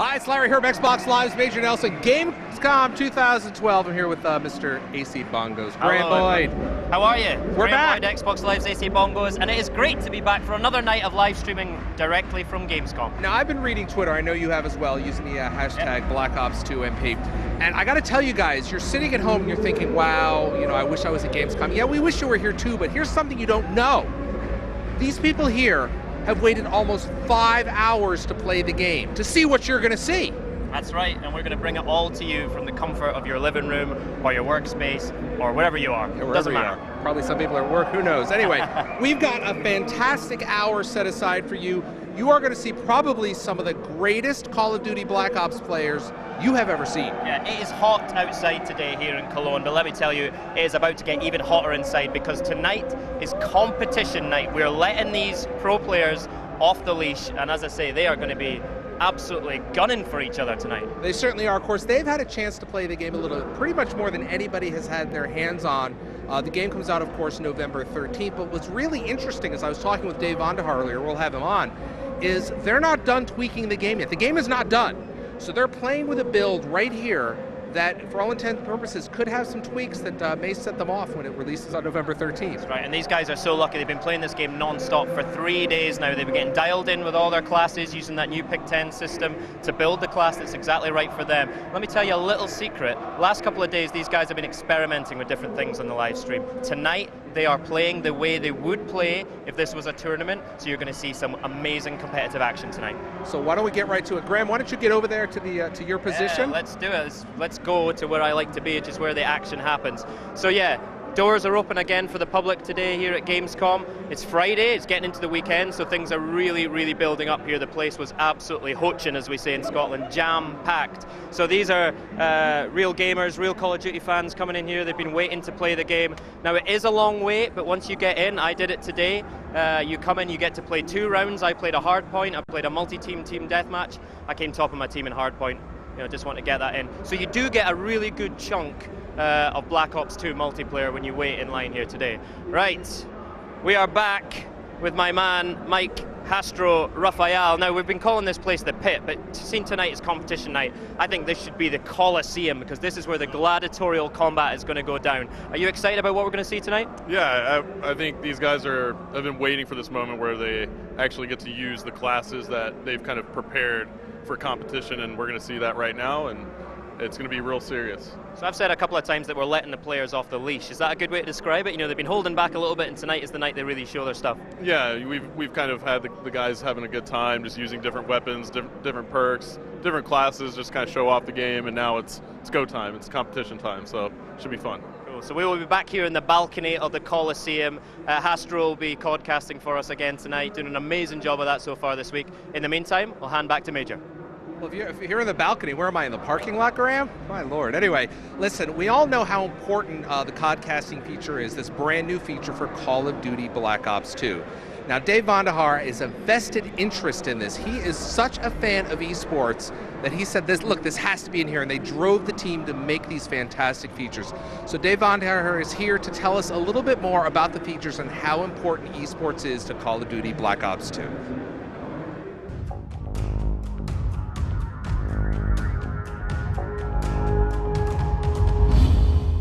Hi, it's Larry here from Xbox Live's Major Nelson. Gamescom 2012. I'm here with Mr. AC Bongos. Grant Boyd. How are you? We're back. Boyd, Xbox Live's AC Bongos, and it is great to be back for another night of live streaming directly from Gamescom. Now, I've been reading Twitter. I know you have as well, using the hashtag BlackOps2MP. And I got to tell you guys, you're sitting at home and you're thinking, wow, you know, I wish I was at Gamescom. Yeah, we wish you were here too, but here's something you don't know. These people here have waited almost 5 hours to play the game, to see what you're going to see. That's right, and we're going to bring it all to you from the comfort of your living room or your workspace or wherever you are. Yeah, doesn't matter. Probably some people are at work, who knows. Anyway, we've got a fantastic hour set aside for you. You are going to see probably some of the greatest Call of Duty Black Ops players you have ever seen. Yeah, it is hot outside today here in Cologne, but let me tell you, it is about to get even hotter inside because tonight is competition night. We're letting these pro players off the leash, and as I say, they are going to be absolutely gunning for each other tonight. They certainly are. Of course, they've had a chance to play the game a little, pretty much more than anybody has had their hands on. The game comes out, of course, November 13th, but what's really interesting, as I was talking with David Vahn Vonderhaar earlier, we'll have him on, is they're not done tweaking the game yet. The game is not done. So they're playing with a build right here that, for all intents and purposes, could have some tweaks that may set them off when it releases on November 13th. That's right, and these guys are so lucky. They've been playing this game non-stop for 3 days now. They've been getting dialed in with all their classes, using that new Pick 10 system to build the class that's exactly right for them. Let me tell you a little secret. Last couple of days, these guys have been experimenting with different things on the live stream. Tonight, they are playing the way they would play if this was a tournament, so you're going to see some amazing competitive action tonight. So why don't we get right to it? Graham, why don't you get over there to your position? Yeah, let's do it. Let's go to where I like to be, which is where the action happens. So yeah, doors are open again for the public today here at Gamescom. It's Friday, it's getting into the weekend, so things are really, really building up here. The place was absolutely hoaching, as we say in Scotland, jam-packed. So these are real gamers, real Call of Duty fans coming in here. They've been waiting to play the game. Now it is a long wait, but once you get in, I did it today, you come in, you get to play 2 rounds. I played a hardpoint, I played a multi-team team deathmatch. I came top of my team in hardpoint. You know, just want to get that in. So you do get a really good chunk of Black Ops 2 multiplayer when you wait in line here today. Right, we are back with my man, Mike Hastro Raphael. Now, we've been calling this place the Pit, but seeing tonight is competition night, I think this should be the Coliseum, because this is where the gladiatorial combat is going to go down. Are you excited about what we're going to see tonight? Yeah, I think these guys have been waiting for this moment where they actually get to use the classes that they've kind of prepared for competition, and we're going to see that right now, and it's going to be real serious. So I've said a couple of times that we're letting the players off the leash. Is that a good way to describe it? You know, they've been holding back a little bit, and tonight is the night they really show their stuff. Yeah, we've kind of had the guys having a good time, just using different weapons, different perks, different classes, just kind of show off the game, and now it's go time, it's competition time, so it should be fun. Cool. So we will be back here in the balcony of the Coliseum. Hastro will be codcasting for us again tonight, doing an amazing job of that so far this week. In the meantime, we'll hand back to Major. Well, if you're in the balcony, where am I, in the parking lot, Graham? My lord. Anyway, listen, we all know how important the codcasting feature is, this brand new feature for Call of Duty Black Ops 2. Now, Dave Vonderhaar is a vested interest in this. He is such a fan of esports that he said, this has to be in here, and they drove the team to make these fantastic features. So Dave Vonderhaar is here to tell us a little bit more about the features and how important esports is to Call of Duty Black Ops 2.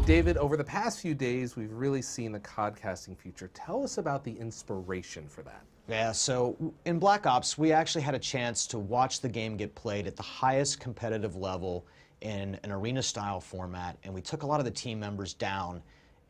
David, over the past few days, we've really seen the codcasting feature. Tell us about the inspiration for that. Yeah, so in Black Ops, we actually had a chance to watch the game get played at the highest competitive level in an arena-style format, and we took a lot of the team members down,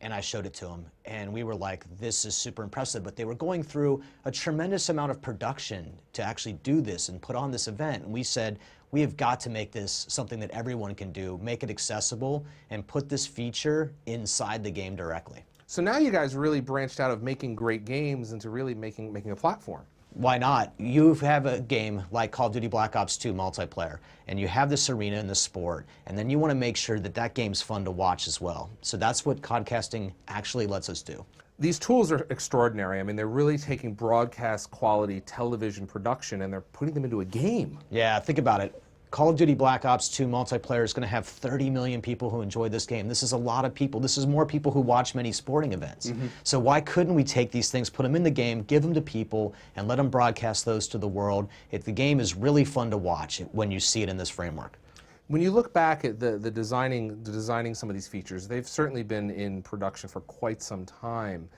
and I showed it to them, and we were like, this is super impressive, but they were going through a tremendous amount of production to actually do this and put on this event, and we said, we have got to make this something that everyone can do, make it accessible, and put this feature inside the game directly. So now you guys really branched out of making great games into really making a platform. Why not? You have a game like Call of Duty Black Ops 2 multiplayer, and you have this arena and the sport, and then you want to make sure that that game's fun to watch as well. So that's what codcasting actually lets us do. These tools are extraordinary. I mean, they're really taking broadcast quality television production and they're putting them into a game. Yeah, think about it. Call of Duty Black Ops 2 multiplayer is going to have 30 million people who enjoy this game. This is a lot of people. This is more people who watch many sporting events. So why couldn't we take these things, put them in the game, give them to people, and let them broadcast those to the world? The game is really fun to watch when you see it in this framework. When you look back at the designing some of these features, they've certainly been in production for quite some time.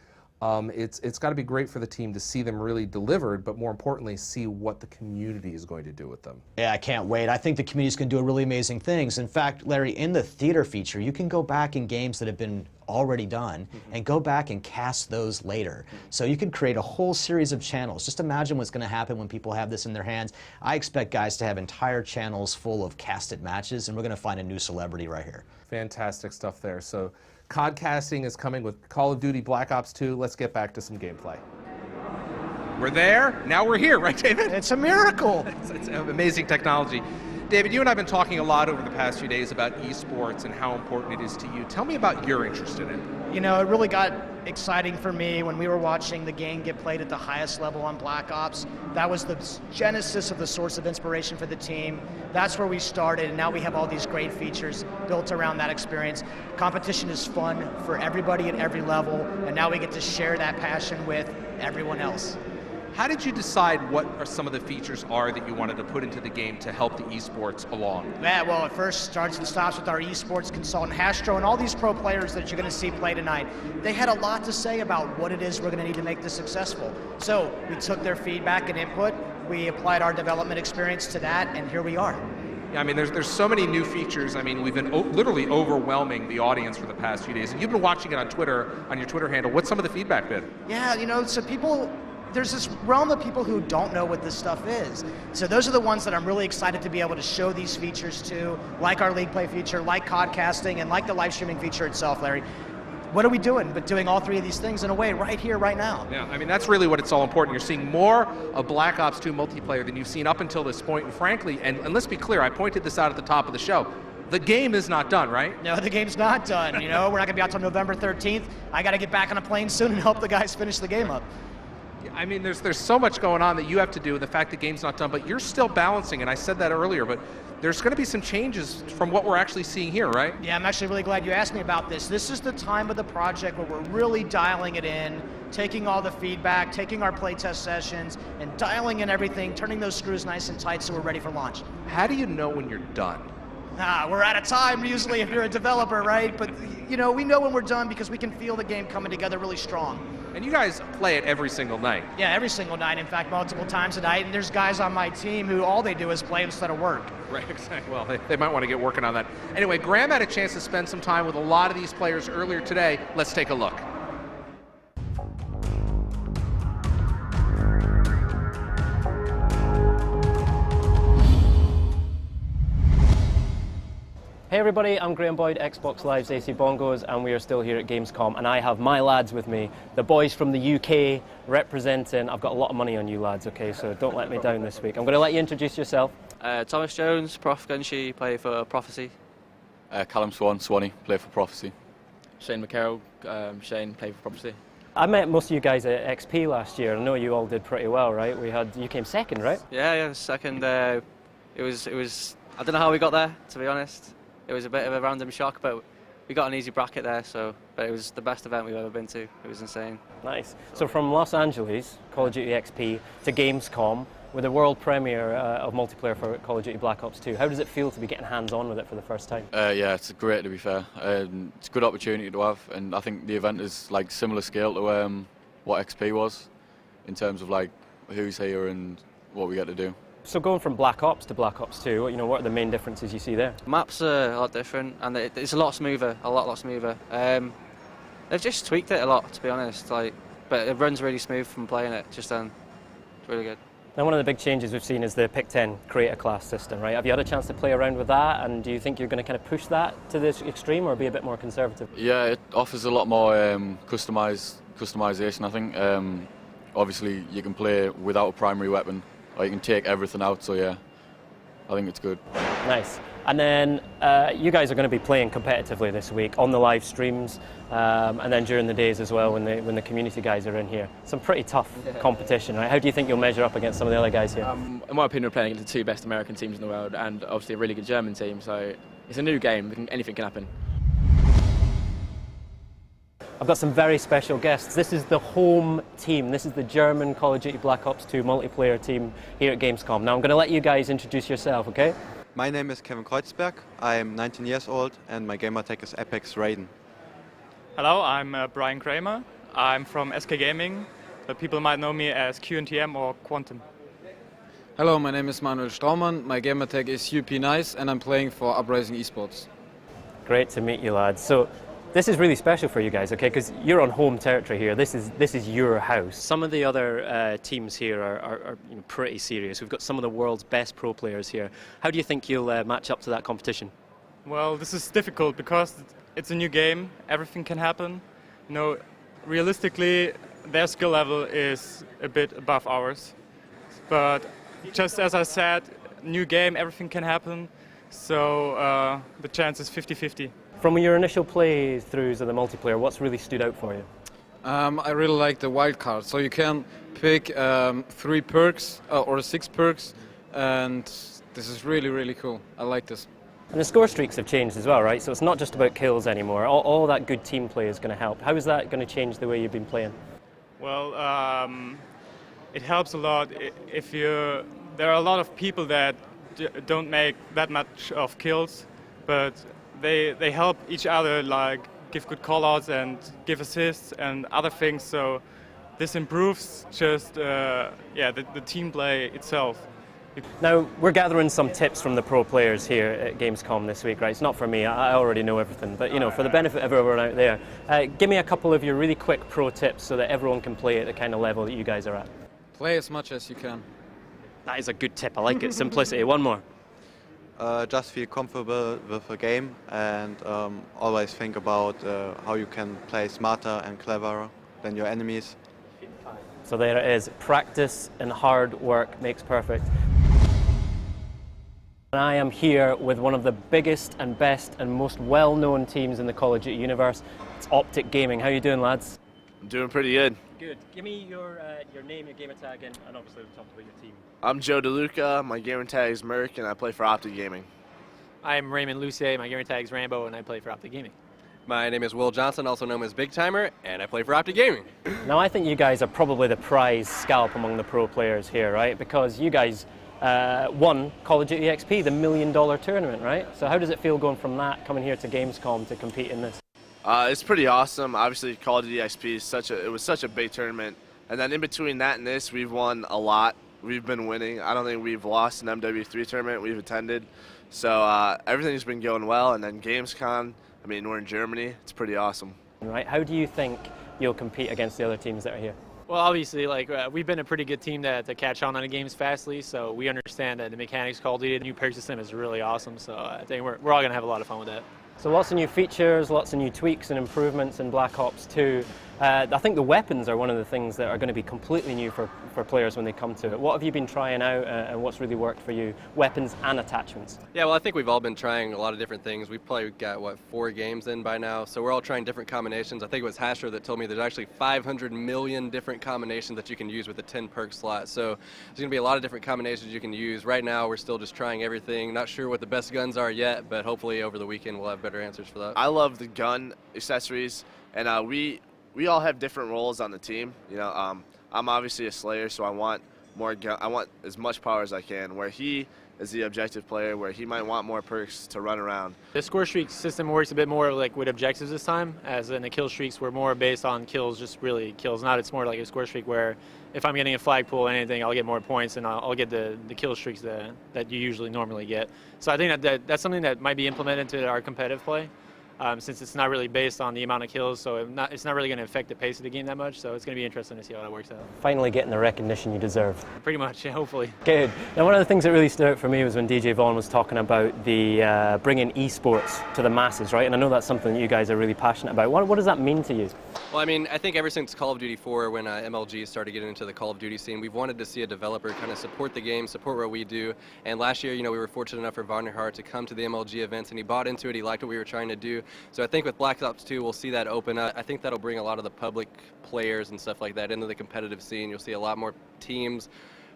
It's got to be great for the team to see them really delivered, but more importantly, see what the community is going to do with them. Yeah, I can't wait. I think the community's going to do really amazing things. In fact, Larry, in the theater feature, you can go back in games that have been already done and go back and cast those later. So you can create a whole series of channels. Just imagine what's going to happen when people have this in their hands. I expect guys to have entire channels full of casted matches, and we're going to find a new celebrity right here. Fantastic stuff there. So codcasting is coming with Call of Duty Black Ops 2. Let's get back to some gameplay. We're there, now we're here, right, David? It's a miracle. It's amazing technology. David, you and I have been talking a lot over the past few days about esports and how important it is to you. Tell me about your interest in it. You know, it really got exciting for me when we were watching the game get played at the highest level on Black Ops. That was the genesis of the source of inspiration for the team. That's where we started, and now we have all these great features built around that experience. Competition is fun for everybody at every level, and now we get to share that passion with everyone else. How did you decide what are some of the features are that you wanted to put into the game to help the esports along? Yeah, well, it first starts and stops with our esports consultant, Hastro, and all these pro players that you're going to see play tonight. They had a lot to say about what it is we're going to need to make this successful. So we took their feedback and input, we applied our development experience to that, and here we are. Yeah, I mean, there's so many new features. I mean, we've been literally overwhelming the audience for the past few days. And you've been watching it on Twitter, on your Twitter handle. What's some of the feedback been? Yeah, you know, so there's this realm of people who don't know what this stuff is. So those are the ones that I'm really excited to be able to show these features to, like our League Play feature, like codcasting, and like the live streaming feature itself, Larry. What are we doing but doing all three of these things in a way right here, right now? Yeah, I mean, that's really what it's all important. You're seeing more of Black Ops 2 multiplayer than you've seen up until this point, and frankly, and let's be clear, I pointed this out at the top of the show, the game is not done, right? No, the game's not done. You know, we're not gonna be out till November 13th. I gotta get back on a plane soon and help the guys finish the game up. I mean, there's so much going on that you have to do, the fact the game's not done, but you're still balancing, and I said that earlier, but there's going to be some changes from what we're actually seeing here, right? Yeah, I'm actually really glad you asked me about this. This is the time of the project where we're really dialing it in, taking all the feedback, taking our playtest sessions, and dialing in everything, turning those screws nice and tight so we're ready for launch. How do you know when you're done? We're out of time usually if you're a developer, right? But you know, we know when we're done because we can feel the game coming together really strong. And you guys play it every single night. Yeah, every single night, in fact, multiple times a night. And there's guys on my team who all they do is play instead of work. Right, exactly. Well, they might want to get working on that. Anyway, Graham had a chance to spend some time with a lot of these players earlier today. Let's take a look. Hey everybody, I'm Graham Boyd, Xbox Live's AC Bongos, and we are still here at Gamescom, and I have my lads with me, the boys from the UK representing. I've got a lot of money on you lads, okay, so don't let me down this week. I'm going to let you introduce yourself. Thomas Jones, Prof Gunshi, play for Prophecy. Callum Swanee, play for Prophecy. Shane McCarroll, Shane, play for Prophecy. I met most of you guys at XP last year. I know you all did pretty well, right? You came second, right? Yeah, second. It was. I don't know how we got there, to be honest. It was a bit of a random shock, but we got an easy bracket there. But it was the best event we've ever been to. It was insane. Nice. So from Los Angeles, Call of Duty XP, to Gamescom, with the world premiere of multiplayer for Call of Duty Black Ops 2, how does it feel to be getting hands-on with it for the first time? Yeah, it's great, to be fair. It's a good opportunity to have, and I think the event is like similar scale to what XP was, in terms of like who's here and what we get to do. So going from Black Ops to Black Ops 2, you know, what are the main differences you see there? Maps are a lot different, and it's a lot smoother, a lot smoother. They've just tweaked it a lot, to be honest. But it runs really smooth from playing it just then. It's really good. Now, one of the big changes we've seen is the Pick 10 creator class system, right? Have you had a chance to play around with that, and do you think you're going to kind of push that to this extreme or be a bit more conservative? Yeah, it offers a lot more customization, I think. Obviously, you can play without a primary weapon, or you can take everything out, so yeah, I think it's good. Nice. And then you guys are going to be playing competitively this week on the live streams, and then during the days as well when the community guys are in here. Some pretty tough competition, right? How do you think you'll measure up against some of the other guys here? In my opinion, we're playing against the two best American teams in the world, and obviously a really good German team. So it's a new game; anything can happen. I've got some very special guests. This is the home team. This is the German Call of Duty Black Ops 2 multiplayer team here at Gamescom. Now I'm going to let you guys introduce yourself, okay? My name is Kevin Kreuzberg. I'm 19 years old and my gamertag is Apex Raiden. Hello, I'm Brian Kramer. I'm from SK Gaming, but people might know me as QNTM or Quantum. Hello, my name is Manuel Straumann. My gamertag is UP-Nice and I'm playing for Uprising Esports. Great to meet you, lads. So this is really special for you guys, okay? Because you're on home territory here. This is your house. Some of the other teams here are pretty serious. We've got some of the world's best pro players here. How do you think you'll match up to that competition? Well, this is difficult because it's a new game. Everything can happen. You know, realistically, their skill level is a bit above ours. But just as I said, new game, everything can happen. So the chance is 50-50. From your initial playthroughs of the multiplayer, what's really stood out for you? I really like the wild card. So you can pick 3 perks or 6 perks, and this is really, really cool. I like this. And the score streaks have changed as well, right? So it's not just about kills anymore. All that good team play is going to help. How is that going to change the way you've been playing? Well, it helps a lot if there are a lot of people that don't make that much of kills, but they help each other, like give good callouts and give assists and other things. So this improves just the team play itself. Now we're gathering some tips from the pro players here at Gamescom this week, right? It's not for me. I already know everything, but for the benefit of everyone out there, give me a couple of your really quick pro tips so that everyone can play at the kind of level that you guys are at. Play as much as you can. That is a good tip. I like it. Simplicity. One more. Just feel comfortable with the game and always think about how you can play smarter and cleverer than your enemies. So there it is. Practice and hard work makes perfect. And I am here with one of the biggest and best and most well-known teams in the Call of Duty universe. It's Optic Gaming. How you doing, lads? I'm doing pretty good. Good. Give me your name, your gamer tag, and obviously talk about your team. I'm Joe DeLuca. My gamer tag is Merc, and I play for Optic Gaming. I'm Raymond Lucier. My gamer tag is Rambo, and I play for Optic Gaming. My name is Will Johnson, also known as Big Timer, and I play for Optic Gaming. Now, I think you guys are probably the prize scalp among the pro players here, right? Because you guys won Call of Duty XP, the $1 million tournament, right? So how does it feel going from that, coming here to Gamescom to compete in this? It's pretty awesome. Obviously, Call of Duty XP was such a big tournament, and then in between that and this, we've won a lot. We've been winning. I don't think we've lost an MW3 tournament we've attended. So everything's been going well, and then Gamescom, I mean, we're in Germany. It's pretty awesome. Right. How do you think you'll compete against the other teams that are here? Well, obviously, we've been a pretty good team to catch on the games fastly, so we understand that the mechanics Call of Duty, the new perk system is really awesome, so I think we're all going to have a lot of fun with that. So lots of new features, lots of new tweaks and improvements in Black Ops 2. I think the weapons are one of the things that are going to be completely new for players when they come to it. What have you been trying out and what's really worked for you? Weapons and attachments. Yeah, well, I think we've all been trying a lot of different things. We've probably got, 4 games in by now, so we're all trying different combinations. I think it was Hasher that told me there's actually 500 million different combinations that you can use with a 10 perk slot. So there's going to be a lot of different combinations you can use. Right now, we're still just trying everything. Not sure what the best guns are yet, but hopefully over the weekend we'll have better answers for that. I love the gun accessories, and we all have different roles on the team. I'm obviously a Slayer, so I want more gun. I want as much power as I can. Where he is the objective player, where he might want more perks to run around. The ScoreStreaks system works a bit more like with objectives this time, as in the Killstreaks were more based on kills, just really kills. Now it's more like a ScoreStreak where if I'm getting a flagpole or anything, I'll get more points and I'll get the Killstreaks that you usually normally get. So I think that's something that might be implemented into our competitive play. since it's not really based on the amount of kills, so it's not really going to affect the pace of the game that much, so it's going to be interesting to see how that works out. Finally getting the recognition you deserve. Pretty much, yeah, hopefully. Good. Now, one of the things that really stood out for me was when DJ Vaughn was talking about the bringing esports to the masses, right? And I know that's something that you guys are really passionate about. What does that mean to you? Well, I mean, I think ever since Call of Duty 4, when MLG started getting into the Call of Duty scene, we've wanted to see a developer kind of support the game, support what we do. And last year, we were fortunate enough for Vonderhaar to come to the MLG events, and he bought into it. He liked what we were trying to do. So I think with Black Ops 2, we'll see that open up. I think that'll bring a lot of the public players and stuff like that into the competitive scene. You'll see a lot more teams,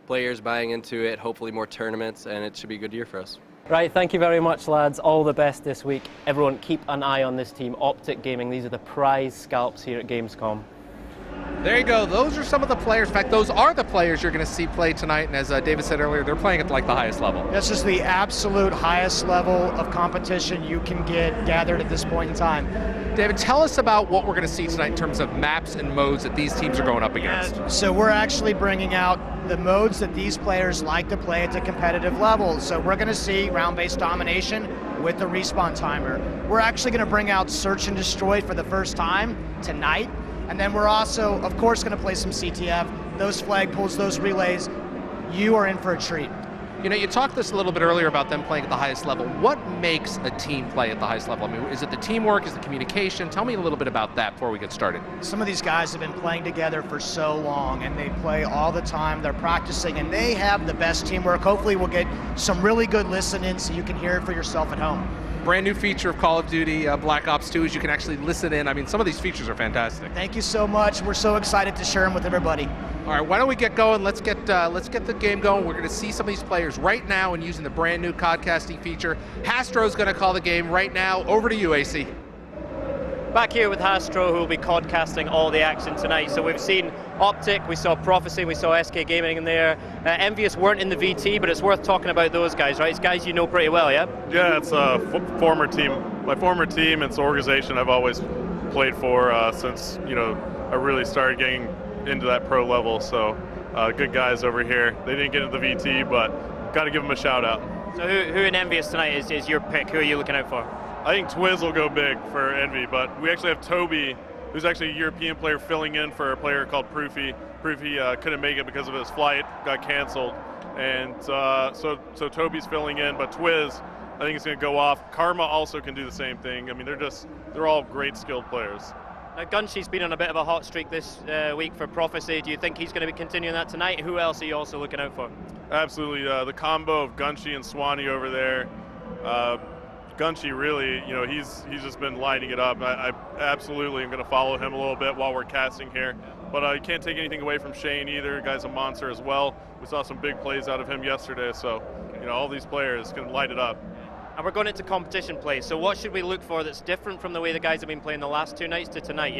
players buying into it, hopefully more tournaments, and it should be a good year for us. Right, thank you very much, lads. All the best this week. Everyone, keep an eye on this team, Optic Gaming. These are the prize scalps here at Gamescom. There you go. Those are some of the players. In fact, those are the players you're going to see play tonight. And as David said earlier, they're playing at like the highest level. This is the absolute highest level of competition you can get gathered at this point in time. David, tell us about what we're going to see tonight in terms of maps and modes that these teams are going up against. So we're actually bringing out the modes that these players like to play at the competitive level. So we're going to see round-based domination with the respawn timer. We're actually going to bring out search and destroy for the first time tonight. And then we're also, of course, going to play some CTF. Those flag pulls, those relays, you are in for a treat. You know, you talked this a little bit earlier about them playing at the highest level. What makes a team play at the highest level? I mean, is it the teamwork? Is it the communication? Tell me a little bit about that before we get started. Some of these guys have been playing together for so long, and they play all the time. They're practicing, and they have the best teamwork. Hopefully we'll get some really good listening so you can hear it for yourself at home. Brand new feature of Call of Duty Black Ops 2 is you can actually listen in. I mean, some of these features are fantastic. Thank you so much. We're so excited to share them with everybody. All right, why don't we get going? Let's get the game going. We're going to see some of these players right now and using the brand new codcasting feature. Hastro's going to call the game right now. Over to you, AC. Back here with Hastro, who will be codcasting all the action tonight. So we've seen Optic, we saw Prophecy, we saw SK Gaming in there. Envious weren't in the VT, but it's worth talking about those guys, right? It's guys you know pretty well, yeah? Yeah, it's a former team. My former team, it's an organization I've always played for since, I really started getting into that pro level. So good guys over here. They didn't get into the VT, but got to give them a shout out. So who in Envious tonight is your pick? Who are you looking out for? I think Twiz will go big for Envy, but we actually have Toby, who's actually a European player filling in for a player called Proofy. Proofy couldn't make it because of his flight, got canceled. And so Toby's filling in, but Twiz, I think, is going to go off. Karma also can do the same thing. I mean, they're all great skilled players. Now, Gunshy's been on a bit of a hot streak this week for Prophecy. Do you think he's going to be continuing that tonight? Who else are you also looking out for? Absolutely. The combo of Gunshy and Swanee over there. Gunshy really, he's just been lighting it up. I absolutely am going to follow him a little bit while we're casting here. But you can't take anything away from Shane either. The guy's a monster as well. We saw some big plays out of him yesterday. So, all these players can light it up. And we're going into competition play. So what should we look for that's different from the way the guys have been playing the last two nights to tonight?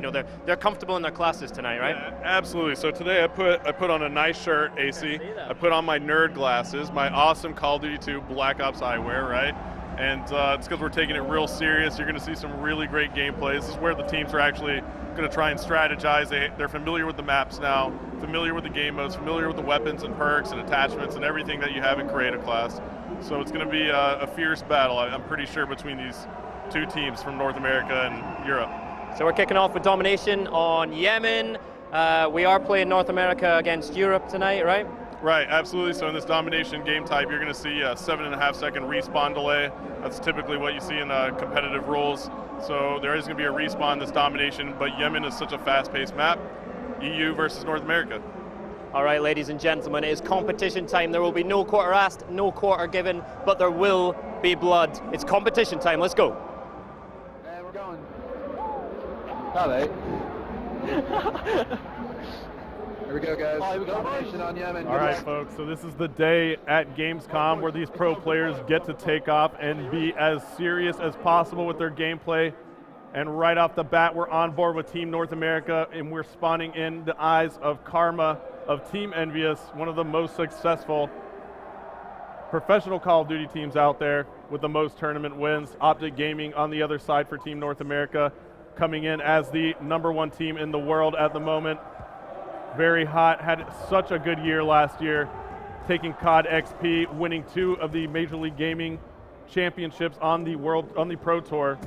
They're comfortable in their classes tonight, right? Yeah, absolutely. So today I put on a nice shirt, AC. I put on my nerd glasses, my awesome Call of Duty 2 Black Ops eyewear, right? And it's because we're taking it real serious. You're going to see some really great gameplay. This is where the teams are actually going to try and strategize. They're familiar with the maps now, familiar with the game modes, familiar with the weapons and perks and attachments and everything that you have in creative class. So it's going to be a fierce battle, I'm pretty sure, between these two teams from North America and Europe. So we're kicking off with Domination on Yemen. We are playing North America against Europe tonight, right? Right, absolutely. So in this Domination game type, you're going to see a 7.5-second respawn delay. That's typically what you see in competitive rules. So there is going to be a respawn in this Domination, but Yemen is such a fast-paced map. EU versus North America. All right, ladies and gentlemen, it is competition time. There will be no quarter asked, no quarter given, but there will be blood. It's competition time. Let's go. And we're going. Hello. Here we go, guys. Here we go. Domination on Yemen. All right, folks. So this is the day at Gamescom where these pro players get to take off and be as serious as possible with their gameplay. And right off the bat, we're on board with Team North America, and we're spawning in the eyes of Karma of Team Envious, one of the most successful professional Call of Duty teams out there with the most tournament wins. Optic Gaming on the other side for Team North America, coming in as the #1 team in the world at the moment. Very hot, had such a good year last year, taking COD XP, winning 2 of the Major League Gaming championships on the Pro Tour.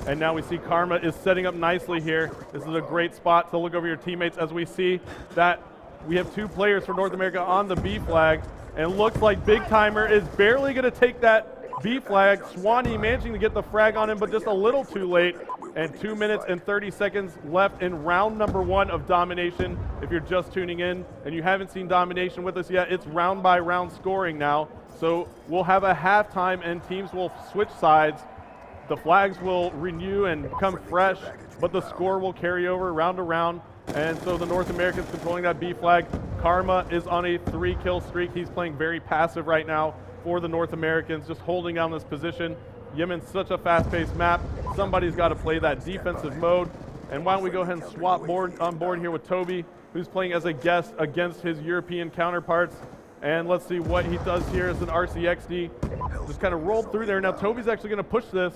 And now we see Karma is setting up nicely here. This is a great spot to look over your teammates as we see that we have 2 players for North America on the B flag. And it looks like Big Timer is barely going to take that B flag. Swanee managing to get the frag on him, but just a little too late. And 2 minutes and 30 seconds left in round number 1 of Domination. If you're just tuning in and you haven't seen Domination with us yet, it's round by round scoring now. So we'll have a halftime and teams will switch sides. The flags will renew and become fresh, but the score will carry over round to round. And so the North Americans controlling that B flag. Karma is on a 3-kill streak. He's playing very passive right now for the North Americans, just holding down this position. Yemen's such a fast-paced map. Somebody's got to play that defensive mode. And why don't we go ahead and swap on board here with Toby, who's playing as a guest against his European counterparts. And let's see what he does here as an RCXD. Just kind of rolled through there. Now Toby's actually going to push this.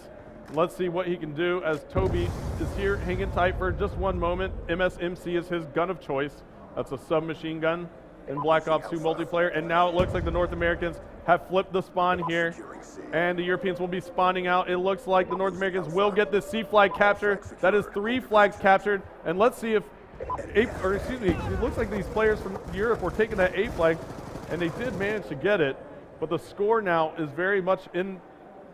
Let's see what he can do as Toby is here hanging tight for just one moment. MSMC is his gun of choice. That's a submachine gun in Black Ops 2 multiplayer. And now it looks like the North Americans have flipped the spawn here. And the Europeans will be spawning out. It looks like the North Americans will get this C flag capture. That is 3 flags captured. And let's see if, it looks like these players from Europe were taking that A flag. And they did manage to get it. But the score now is very much in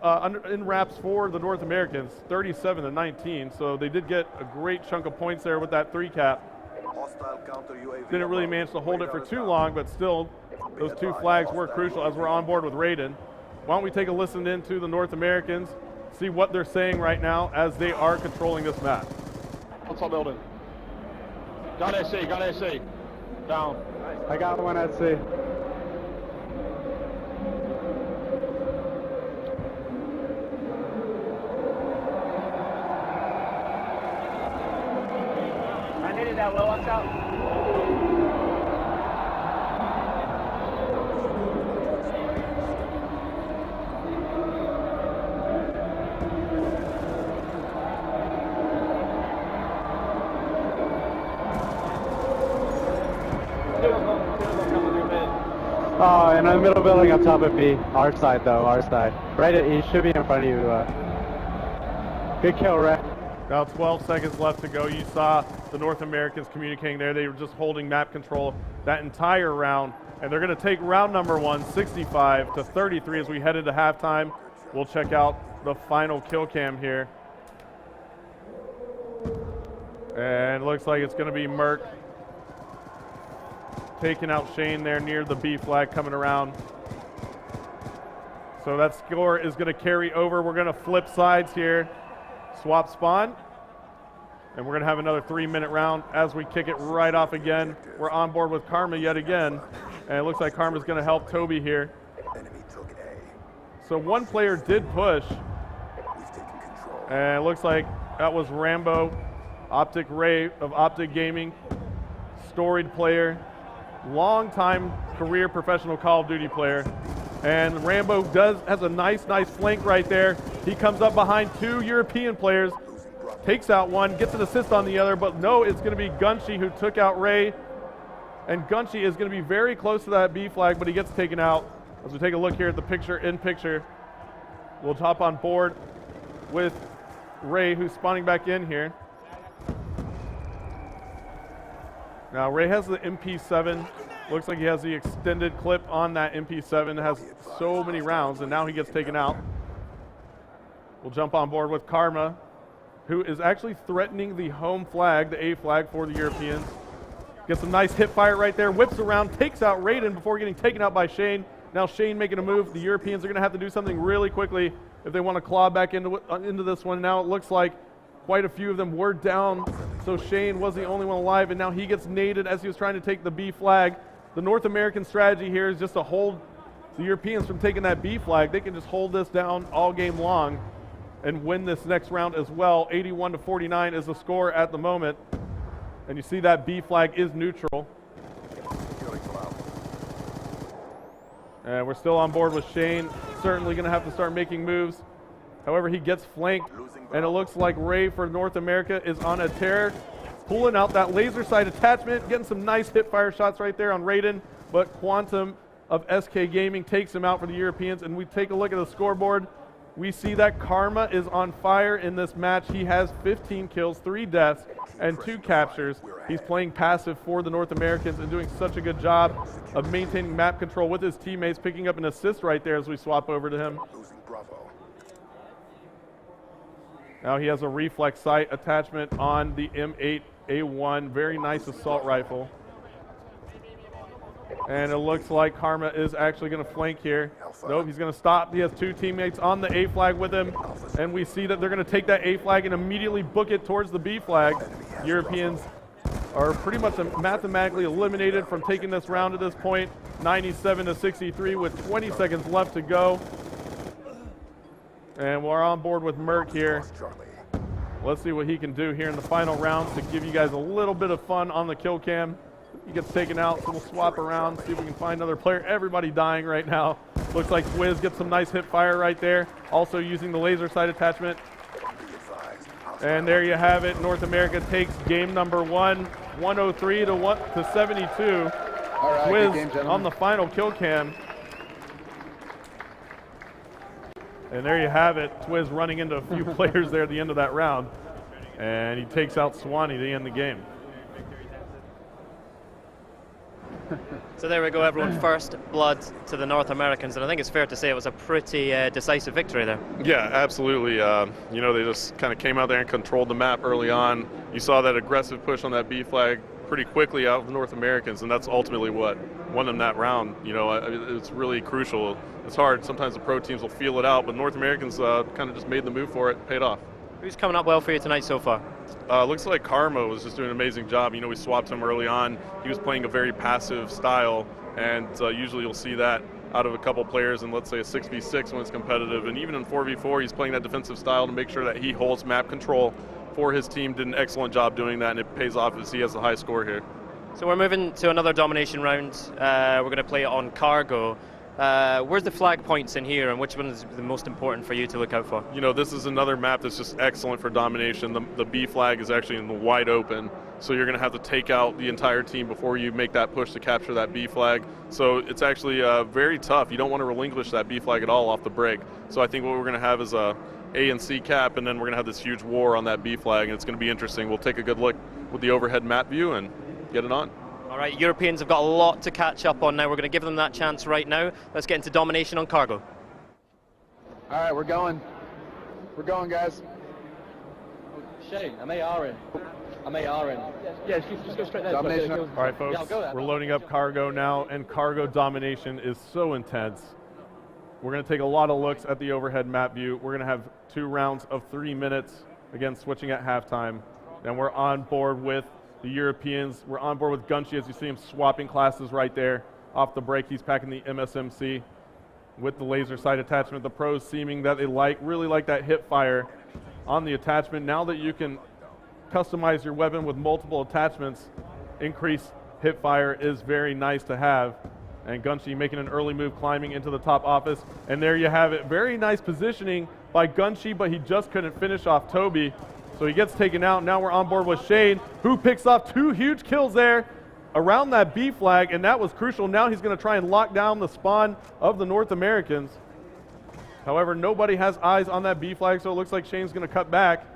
wraps for the North Americans, 37-19. So they did get a great chunk of points there with that 3 cap. Didn't really manage to hold it for too long, but still, those 2 flags were crucial as we're on board with Raiden. Why don't we take a listen into the North Americans, see what they're saying right now as they are controlling this map. What's up, building? Got SC, got SC. Down. I got one at C. That well, watch out. Oh, in the middle building on top of B. Our side though, our side. Right at E, should be in front of you. Good kill, Ray. Now 12 seconds left to go. You saw the North Americans communicating there. They were just holding map control that entire round. And they're going to take round number 1, 65-33 as we head into halftime. We'll check out the final kill cam here. And it looks like it's going to be Merc taking out Shane there near the B flag coming around. So that score is going to carry over. We're going to flip sides here. Swap spawn, and we're going to have another 3-minute round as we kick it right off again. We're on board with Karma yet again, and it looks like Karma's going to help Toby here. So one player did push, and it looks like that was Rambo, Optic Ray of Optic Gaming, storied player, long-time career professional Call of Duty player. And Rambo has a nice flank right there. He comes up behind 2 European players, takes out one, gets an assist on the other, but no, it's going to be Gunshi who took out Ray. And Gunshi is going to be very close to that B flag, but he gets taken out. As we take a look here at the picture, we'll hop on board with Ray, who's spawning back in here. Now Ray has the MP7. Looks like he has the extended clip on that MP7. It has so many rounds, and now he gets taken out. We'll jump on board with Karma, who is actually threatening the home flag, the A flag for the Europeans. Gets a nice hip fire right there, whips around, takes out Raiden before getting taken out by Shane. Now Shane making a move. The Europeans are going to have to do something really quickly if they want to claw back into this one. Now it looks like quite a few of them were down, so Shane was the only one alive, and now he gets naded as he was trying to take the B flag. The North American strategy here is just to hold the Europeans from taking that B flag. They can just hold this down all game long and win this next round as well. 81-49 is the score at the moment. And you see that B flag is neutral. And we're still on board with Shane. Certainly going to have to start making moves. However, he gets flanked, and it looks like Ray for North America is on a tear. Pulling out that laser sight attachment, getting some nice hip fire shots right there on Raiden, but Quantum of SK Gaming takes him out for the Europeans, and we take a look at the scoreboard. We see that Karma is on fire in this match. He has 15 kills, 3 deaths, and 2 captures. He's playing passive for the North Americans and doing such a good job of maintaining map control with his teammates, picking up an assist right there as we swap over to him. Now he has a reflex sight attachment on the M8A1. Very nice assault rifle. And it looks like Karma is actually going to flank here. Nope, he's going to stop. He has 2 teammates on the A flag with him. And we see that they're going to take that A flag and immediately book it towards the B flag. Europeans are pretty much mathematically eliminated from taking this round at this point. 97-63 with 20 seconds left to go. And we're on board with Merc here. Let's see what he can do here in the final rounds to give you guys a little bit of fun on the kill cam. He gets taken out, so we'll swap around, see if we can find another player. Everybody dying right now. Looks like Twiz gets some nice hip fire right there. Also using the laser sight attachment. And there you have it. North America takes game number 1, 103 to 72. All right, Twiz good game, on the final kill cam. And there you have it. Twiz running into a few players there at the end of that round. And he takes out Swanee to end the game. So there we go, everyone. First blood to the North Americans, and I think it's fair to say it was a pretty decisive victory there. Yeah, absolutely. You know, they just kind of came out there and controlled the map early on. You saw that aggressive push on that B flag pretty quickly out of the North Americans, and that's ultimately what won them that round. You know, it's really crucial. It's hard. Sometimes the pro teams will feel it out, but North Americans kind of just made the move for it, paid off. Who's coming up well for you tonight so far? Looks like Karma was just doing an amazing job. You know, we swapped him early on. He was playing a very passive style, and usually you'll see that out of a couple players in, let's say, a 6v6 when it's competitive. And even in 4v4, he's playing that defensive style to make sure that he holds map control for his team. Did an excellent job doing that, and it pays off as he has the high score here. So we're moving to another domination round. We're going to play it on cargo. Where's the flag points in here, and which one is the most important for you to look out for? You know, this is another map that's just excellent for domination. The B flag is actually in the wide open, so you're going to have to take out the entire team before you make that push to capture that B flag. So it's actually very tough. You don't want to relinquish that B flag at all off the break. So I think what we're going to have is a A and C cap, and then we're going to have this huge war on that B flag, and it's going to be interesting. We'll take a good look with the overhead map view and get it on. All right, Europeans have got a lot to catch up on now. We're going to give them that chance right now. Let's get into domination on cargo. All right, we're going. We're going, guys. Shane, I'm AR in. I'm AR in. Yeah, just go straight there. Domination. All right, folks, we're loading up cargo now, and cargo domination is so intense. We're going to take a lot of looks at the overhead map view. We're going to have 2 rounds of 3 minutes, again, switching at halftime. And we're on board with the Europeans. We're on board with Gunshi, as you see him swapping classes right there. Off the break, he's packing the MSMC with the laser sight attachment. The pros seeming that they really like that hip fire on the attachment. Now that you can customize your weapon with multiple attachments, increased hip fire is very nice to have. And Gunshi making an early move, climbing into the top office. And there you have it. Very nice positioning by Gunshi, but he just couldn't finish off Toby. So he gets taken out. Now we're on board with Shane, who picks off 2 huge kills there around that B flag, and that was crucial. Now he's going to try and lock down the spawn of the North Americans. However, nobody has eyes on that B flag, so it looks like Shane's going to cut back.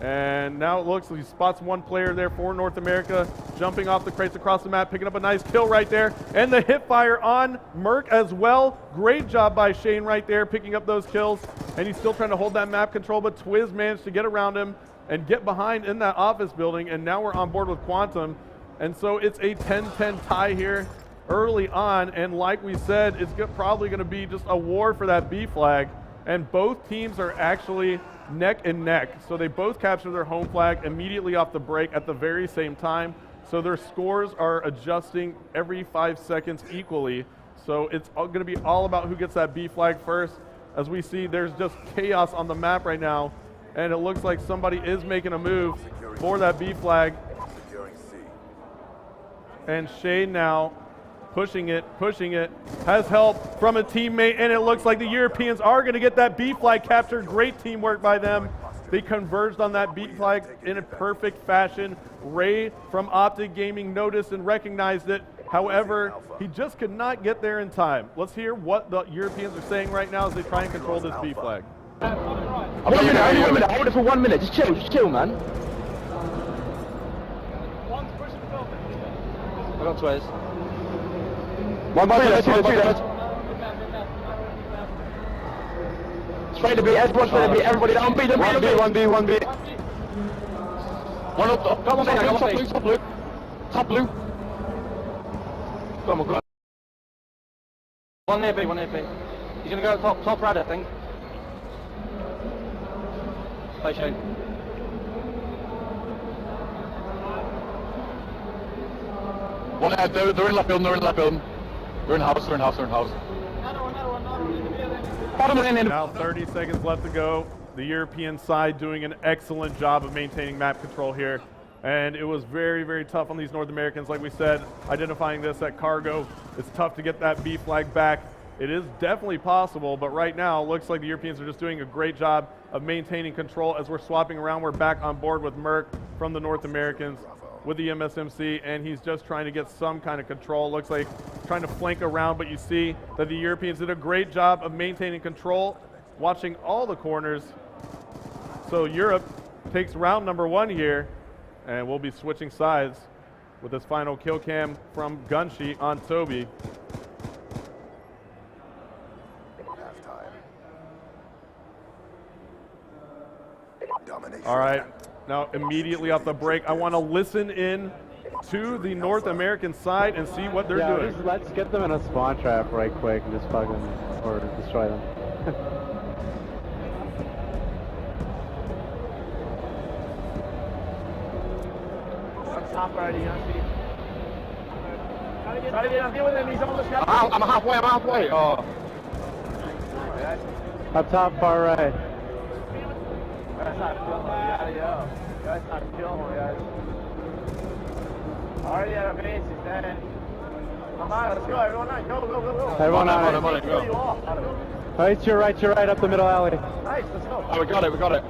And now it looks like he spots 1 player there for North America, jumping off the crates across the map, picking up a nice kill right there. And the hip fire on Merc as well. Great job by Shane right there, picking up those kills. And he's still trying to hold that map control, but Twiz managed to get around him and get behind in that office building, and now we're on board with Quantum. And so it's a 10-10 tie here early on, and like we said, it's probably going to be just a war for that B flag, and both teams are actually neck and neck. So they both capture their home flag immediately off the break at the very same time, so their scores are adjusting every 5 seconds equally. So it's going to be all about who gets that B flag first. As we see, there's just chaos on the map right now, and it looks like somebody is making a move for that B flag. And Shane now pushing it, has help from a teammate, and it looks like the Europeans are going to get that B flag captured. Great teamwork by them. They converged on that B flag in a perfect fashion. Ray from Optic Gaming noticed and recognized it. However, he just could not get there in time. Let's hear what the Europeans are saying right now as they try and control this B flag. 1 minute, only 1 minute. Hold it for 1 minute. Just chill, man. I got Twiz. One by two. Straight to B, everyone's straight to B, everybody down B, 1B. One up, come on, top blue. Top blue. Come on. One near B. He's gonna go top right, I think. Play Shane. One head, they're in left building, They're in house. Now 30 seconds left to go. The European side doing an excellent job of maintaining map control here. And it was very, very tough on these North Americans. Like we said, identifying this at cargo, it's tough to get that B flag back. It is definitely possible, but right now it looks like the Europeans are just doing a great job of maintaining control. As we're swapping around, we're back on board with Merc from the North Americans with the MSMC, and he's just trying to get some kind of control. Looks like trying to flank around, but you see that the Europeans did a great job of maintaining control, watching all the corners. So Europe takes round number 1 here, and we'll be switching sides with this final kill cam from Gunshi on Toby. All right, now immediately off the break, I want to listen in to the North American side and see what they're doing. Just let's get them in a spawn trap right quick and just fucking, or destroy them. Top right, deal with him, he's on the shot. I'm halfway. Oh. Up top, far right. That's not killing, That's not killing, guys. Already at a base, he's dead. Come on, let's go, everyone on, go. Everyone on it. Go. Oh, it's your right, up the middle alley. Nice, let's go. Oh, we got it.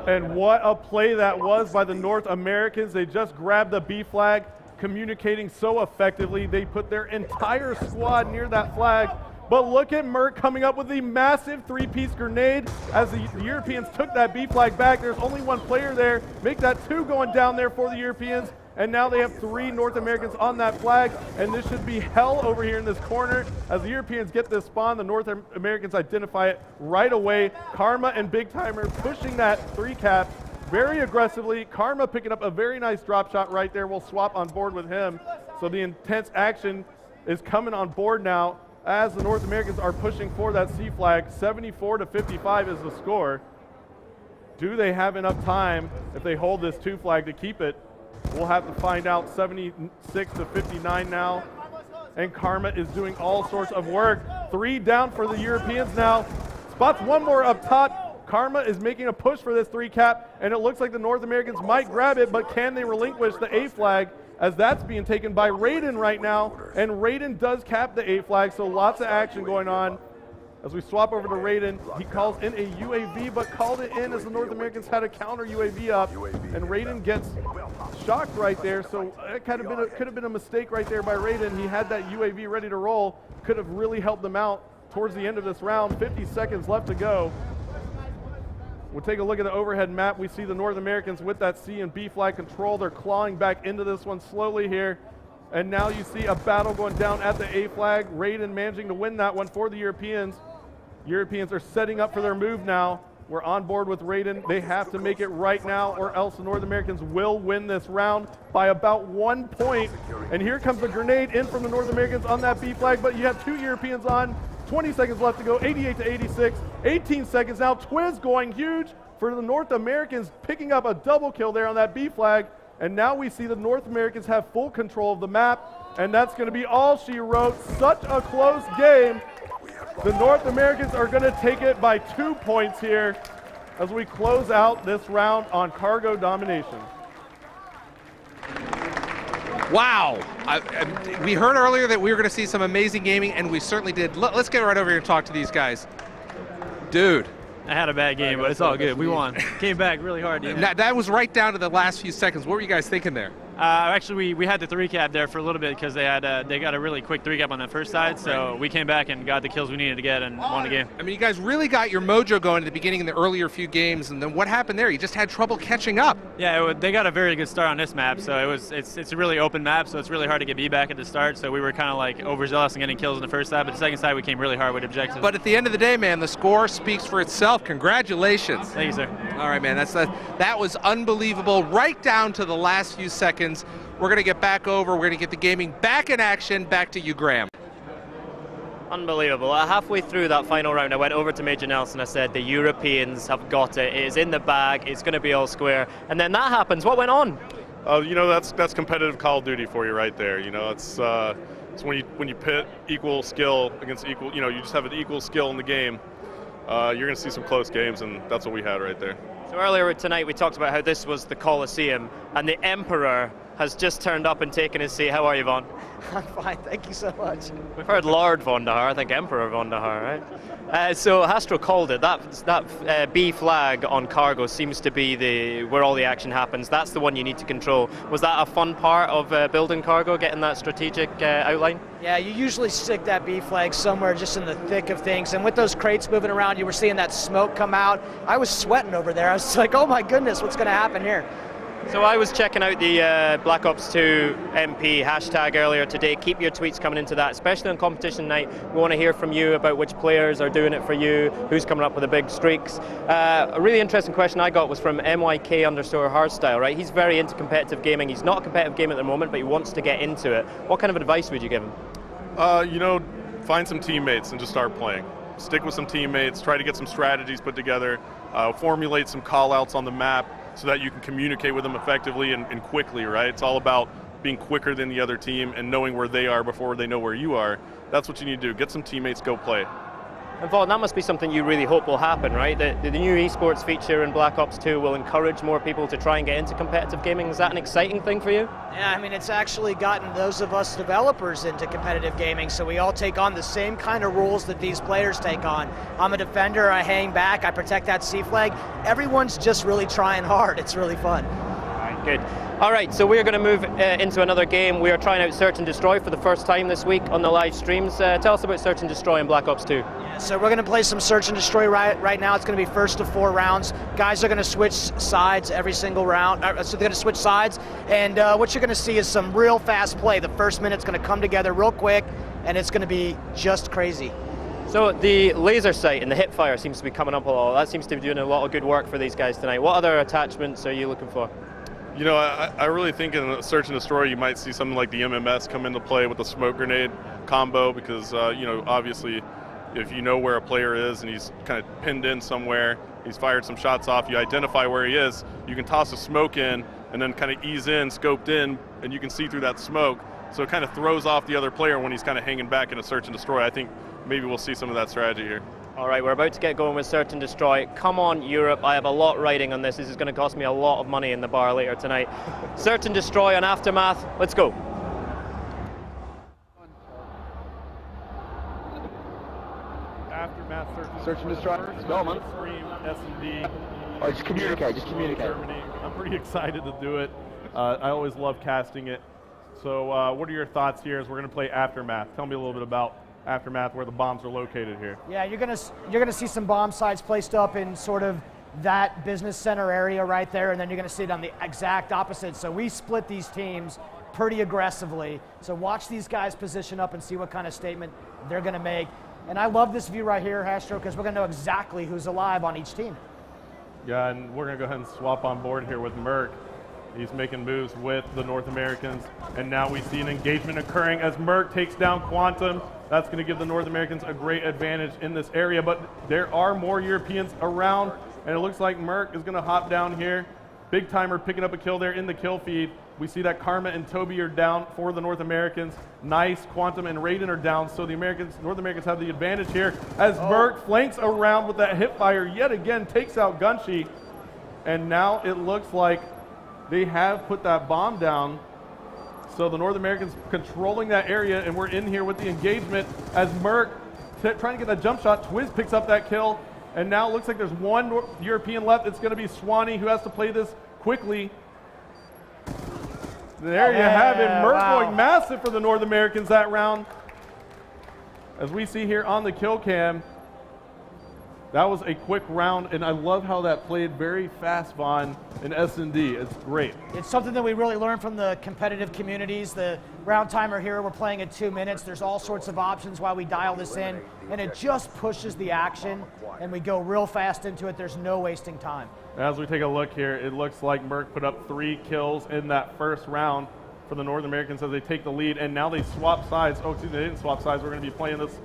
And what a play that was by the North Americans. They just grabbed the B flag, communicating so effectively. They put their entire squad near that flag. But look at Merc coming up with the massive 3-piece grenade as the Europeans took that B flag back. There's only one player there. Make that 2 going down there for the Europeans. And now they have 3 North Americans on that flag. And this should be hell over here in this corner. As the Europeans get this spawn, the North Americans identify it right away. Karma and Big Timer pushing that 3 cap very aggressively. Karma picking up a very nice drop shot right there. We'll swap on board with him. So the intense action is coming on board now, as the North Americans are pushing for that C flag. 74-55 is the score. Do they have enough time if they hold this 2 flag to keep it? We'll have to find out. 76-59 now. And Karma is doing all sorts of work. 3 down for the Europeans now. Spots 1 more up top. Karma is making a push for this 3 cap, and it looks like the North Americans might grab it, but can they relinquish the A flag, as that's being taken by Raiden right now, and Raiden does cap the A flag, so lots of action going on. As we swap over to Raiden, he calls in a UAV, but called it in as the North Americans had a counter UAV up, and Raiden gets shocked right there, so it could have been a mistake right there by Raiden. He had that UAV ready to roll, could have really helped them out towards the end of this round. 50 seconds left to go. We'll take a look at the overhead map. We see the North Americans with that C and B flag control. They're clawing back into this one slowly here. And now you see a battle going down at the A flag. Raiden managing to win that one for the Europeans. Europeans are setting up for their move now. We're on board with Raiden. They have to make it right now, or else the North Americans will win this round by about 1 point. And here comes the grenade in from the North Americans on that B flag, but you have 2 Europeans on. 20 seconds left to go, 88-86. 18 seconds now. Twiz going huge for the North Americans, picking up a double kill there on that B flag. And now we see the North Americans have full control of the map, and that's going to be all she wrote. Such a close game. The North Americans are going to take it by 2 points here as we close out this round on Cargo Domination. Wow. We heard earlier that we were going to see some amazing gaming, and we certainly did. Let's get right over here and talk to these guys. Dude. I had a bad game, but it's all good. We won. Came back really hard. That was right down to the last few seconds. What were you guys thinking there? Actually, we had the 3-cap there for a little bit because they got a really quick 3-cap on that first side, so we came back and got the kills we needed to get and won the game. I mean, you guys really got your mojo going at the beginning in the earlier few games, and then what happened there? You just had trouble catching up. Yeah, they got a very good start on this map, so it's a really open map, so it's really hard to get B back at the start, so we were kind of like overzealous in getting kills on the first side, but the second side we came really hard with objectives. But at the end of the day, man, the score speaks for itself. Congratulations. Thank you, sir. All right, man, that was unbelievable, right down to the last few seconds. We're going to get back over. We're going to get the gaming back in action. Back to you, Graham. Unbelievable. Halfway through that final round, I went over to Major Nelson. I said, the Europeans have got it. It is in the bag. It's going to be all square. And then that happens. What went on? You know, that's competitive Call of Duty for you right there. You know, it's when you pit equal skill against equal. You know, you just have an equal skill in the game. You're going to see some close games, and that's what we had right there. So earlier tonight, we talked about how this was the Coliseum, and the Emperor has just turned up and taken his seat. How are you, Vaughn? I'm fine, thank you so much. We've heard Lord Vonderhaar, I think Emperor Vonderhaar, right? So Hastro called it. That B flag on cargo seems to be where all the action happens. That's the one you need to control. Was that a fun part of building cargo, getting that strategic outline? Yeah, you usually stick that B flag somewhere just in the thick of things. And with those crates moving around, you were seeing that smoke come out. I was sweating over there. I was like, oh my goodness, what's going to happen here? So I was checking out the Black Ops 2 MP hashtag earlier today. Keep your tweets coming into that, especially on competition night. We want to hear from you about which players are doing it for you, who's coming up with the big streaks. A really interesting question I got was from MYK_hardstyle, right? He's very into competitive gaming. He's not a competitive gamer at the moment, but he wants to get into it. What kind of advice would you give him? You know, find some teammates and just start playing. Stick with some teammates, try to get some strategies put together, formulate some call-outs on the map, so that you can communicate with them effectively and quickly, right? It's all about being quicker than the other team and knowing where they are before they know where you are. That's what you need to do. Get some teammates, go play. And Vaughn, that must be something you really hope will happen, right? The new esports feature in Black Ops 2 will encourage more people to try and get into competitive gaming. Is that an exciting thing for you? Yeah, I mean, it's actually gotten those of us developers into competitive gaming, so we all take on the same kind of rules that these players take on. I'm a defender, I hang back, I protect that C flag. Everyone's just really trying hard. It's really fun. All right, good. All right, so we're going to move into another game. We are trying out Search and Destroy for the first time this week on the live streams. Tell us about Search and Destroy in Black Ops 2. Yeah, so we're going to play some Search and Destroy right now. It's going to be first of 4 rounds. Guys are going to switch sides every single round. So they're going to switch sides, and what you're going to see is some real fast play. The first minute's going to come together real quick, and it's going to be just crazy. So the laser sight and the hip fire seems to be coming up a lot. That seems to be doing a lot of good work for these guys tonight. What other attachments are you looking for? You know, I really think in Search and Destroy you might see something like the MMS come into play with the smoke grenade combo because, you know, obviously if you know where a player is and he's kind of pinned in somewhere, he's fired some shots off, you identify where he is, you can toss a smoke in and then kind of ease in, scoped in, and you can see through that smoke. So it kind of throws off the other player when he's kind of hanging back in a Search and Destroy. I think maybe we'll see some of that strategy here. All right, we're about to get going with Search and Destroy. Come on, Europe. I have a lot riding on this. This is going to cost me a lot of money in the bar later tonight. Search and Destroy on Aftermath. Let's go. Aftermath, Search and Destroy. Spellman. Stream, S&D. Oh, just communicate, just communicate. Germany. I'm pretty excited to do it. I always love casting it. So what are your thoughts here as we're going to play Aftermath? Tell me a little bit about Aftermath, where the bombs are located here. Yeah, you're gonna see some bomb sites placed up in sort of that business center area right there, and then you're gonna see it on the exact opposite. So we split these teams pretty aggressively. So watch these guys position up and see what kind of statement they're gonna make. And I love this view right here, Hastro, because we're gonna know exactly who's alive on each team. Yeah, and we're gonna go ahead and swap on board here with Merc. He's making moves with the North Americans, and now we see an engagement occurring as Merc takes down Quantum. That's going to give the North Americans a great advantage in this area, but there are more Europeans around, and it looks like Merc is going to hop down here. Big Timer picking up a kill there in the kill feed. We see that Karma and Toby are down for the North Americans. Nice, Quantum and Raiden are down, so the North Americans have the advantage here as Merc flanks around with that hip fire yet again, takes out Gunshi, and now it looks like they have put that bomb down. So the North Americans controlling that area, and we're in here with the engagement as Merc trying to get that jump shot. Twiz picks up that kill, and now it looks like there's one European left. It's going to be Swanee who has to play this quickly. There you have it. Merc going massive for the North Americans that round. As we see here on the kill cam, that was a quick round, and I love how that played very fast, Vaughn, in S&D. It's great. It's something that we really learned from the competitive communities. The round timer here, we're playing at 2 minutes. There's all sorts of options while we dial this in, and it just pushes the action, and we go real fast into it. There's no wasting time. As we take a look here, it looks like Merc put up 3 kills in that first round for the North Americans as they take the lead, and now they swap sides. Oh, excuse me, they didn't swap sides. We're going to be playing this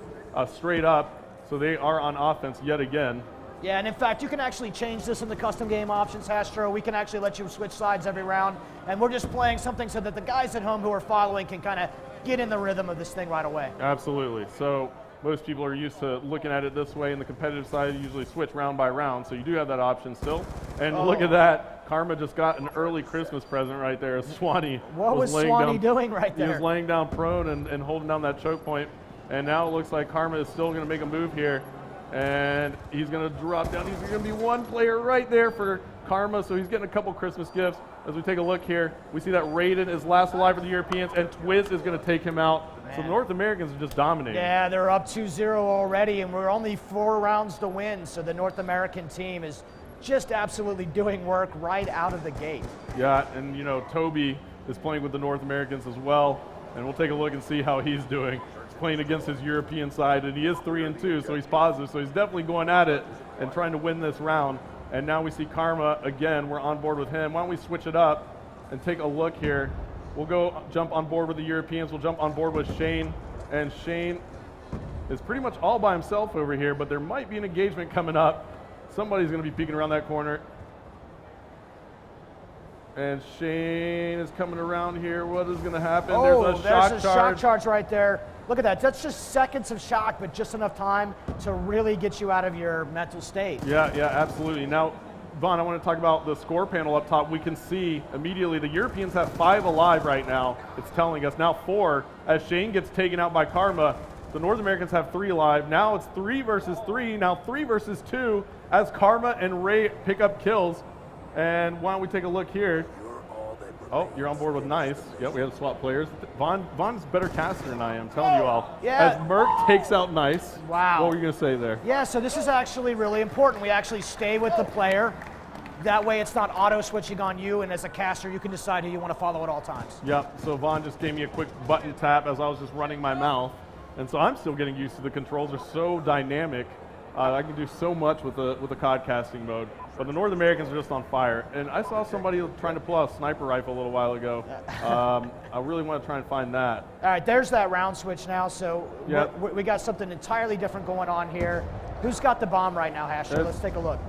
straight up. So they are on offense yet again. Yeah, and in fact, you can actually change this in the custom game options, Hastro. We can actually let you switch sides every round, and we're just playing something so that the guys at home who are following can kind of get in the rhythm of this thing right away. Absolutely. So most people are used to looking at it this way. In the competitive side, you usually switch round by round, so you do have that option still. And look at that. Karma just got an early Christmas present right there. Swanee. What was Swanee doing right there? He was laying down prone and holding down that choke point. And now it looks like Karma is still going to make a move here. And he's going to drop down. He's going to be one player right there for Karma. So he's getting a couple Christmas gifts. As we take a look here, we see that Raiden is last alive for the Europeans, and Twiz is going to take him out. Man. So the North Americans are just dominating. Yeah, they're up 2-0 already, and we're only 4 rounds to win. So the North American team is just absolutely doing work right out of the gate. Yeah, and you know, Toby is playing with the North Americans as well. And we'll take a look and see how he's doing. Playing against his European side, and he is 3-2, so he's positive. So he's definitely going at it and trying to win this round. And now we see Karma again. We're on board with him. Why don't we switch it up and take a look here? We'll go jump on board with the Europeans. We'll jump on board with Shane, and Shane is pretty much all by himself over here. But there might be an engagement coming up. Somebody's going to be peeking around that corner. And Shane is coming around here. What is going to happen? Oh, there's a shock charge right there. Look at that. That's just seconds of shock, but just enough time to really get you out of your mental state. Yeah, absolutely. Now, Vaughn, I want to talk about the score panel up top. We can see immediately the Europeans have 5 alive right now. It's telling us now 4 as Shane gets taken out by Karma. The North Americans have 3 alive. Now it's 3 versus 3. Now 3 versus 2 as Karma and Ray pick up kills. And why don't we take a look here? Oh, you're on board with Nice. Yep, we have to swap players. Vaughn's a better caster than I am, telling you all. Yeah. As Merc takes out Nice. Wow. What were you going to say there? Yeah, so this is actually really important. We actually stay with the player. That way it's not auto-switching on you, and as a caster, you can decide who you want to follow at all times. Yep, so Vaughn just gave me a quick button tap as I was just running my mouth. And so I'm still getting used to the controls. They're so dynamic. I can do so much with the COD casting mode. But the North Americans are just on fire. And I saw somebody trying to pull out a sniper rifle a little while ago. I really want to try and find that. All right, there's that round switch now. So yep. we got something entirely different going on here. Who's got the bomb right now, Hasher? Let's take a look.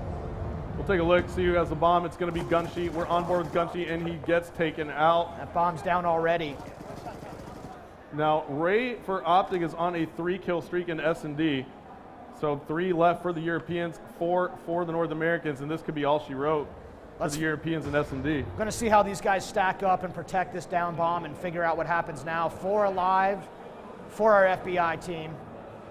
We'll take a look, see who has the bomb. It's going to be Gunshi. We're on board with Gunshi, and he gets taken out. That bomb's down already. Now, Ray for Optic is on a 3-kill streak in S&D. So 3 left for the Europeans, 4 for the North Americans, and this could be all she wrote for the Europeans in S&D. We're going to see how these guys stack up and protect this down bomb and figure out what happens now. 4 alive for our FBI team,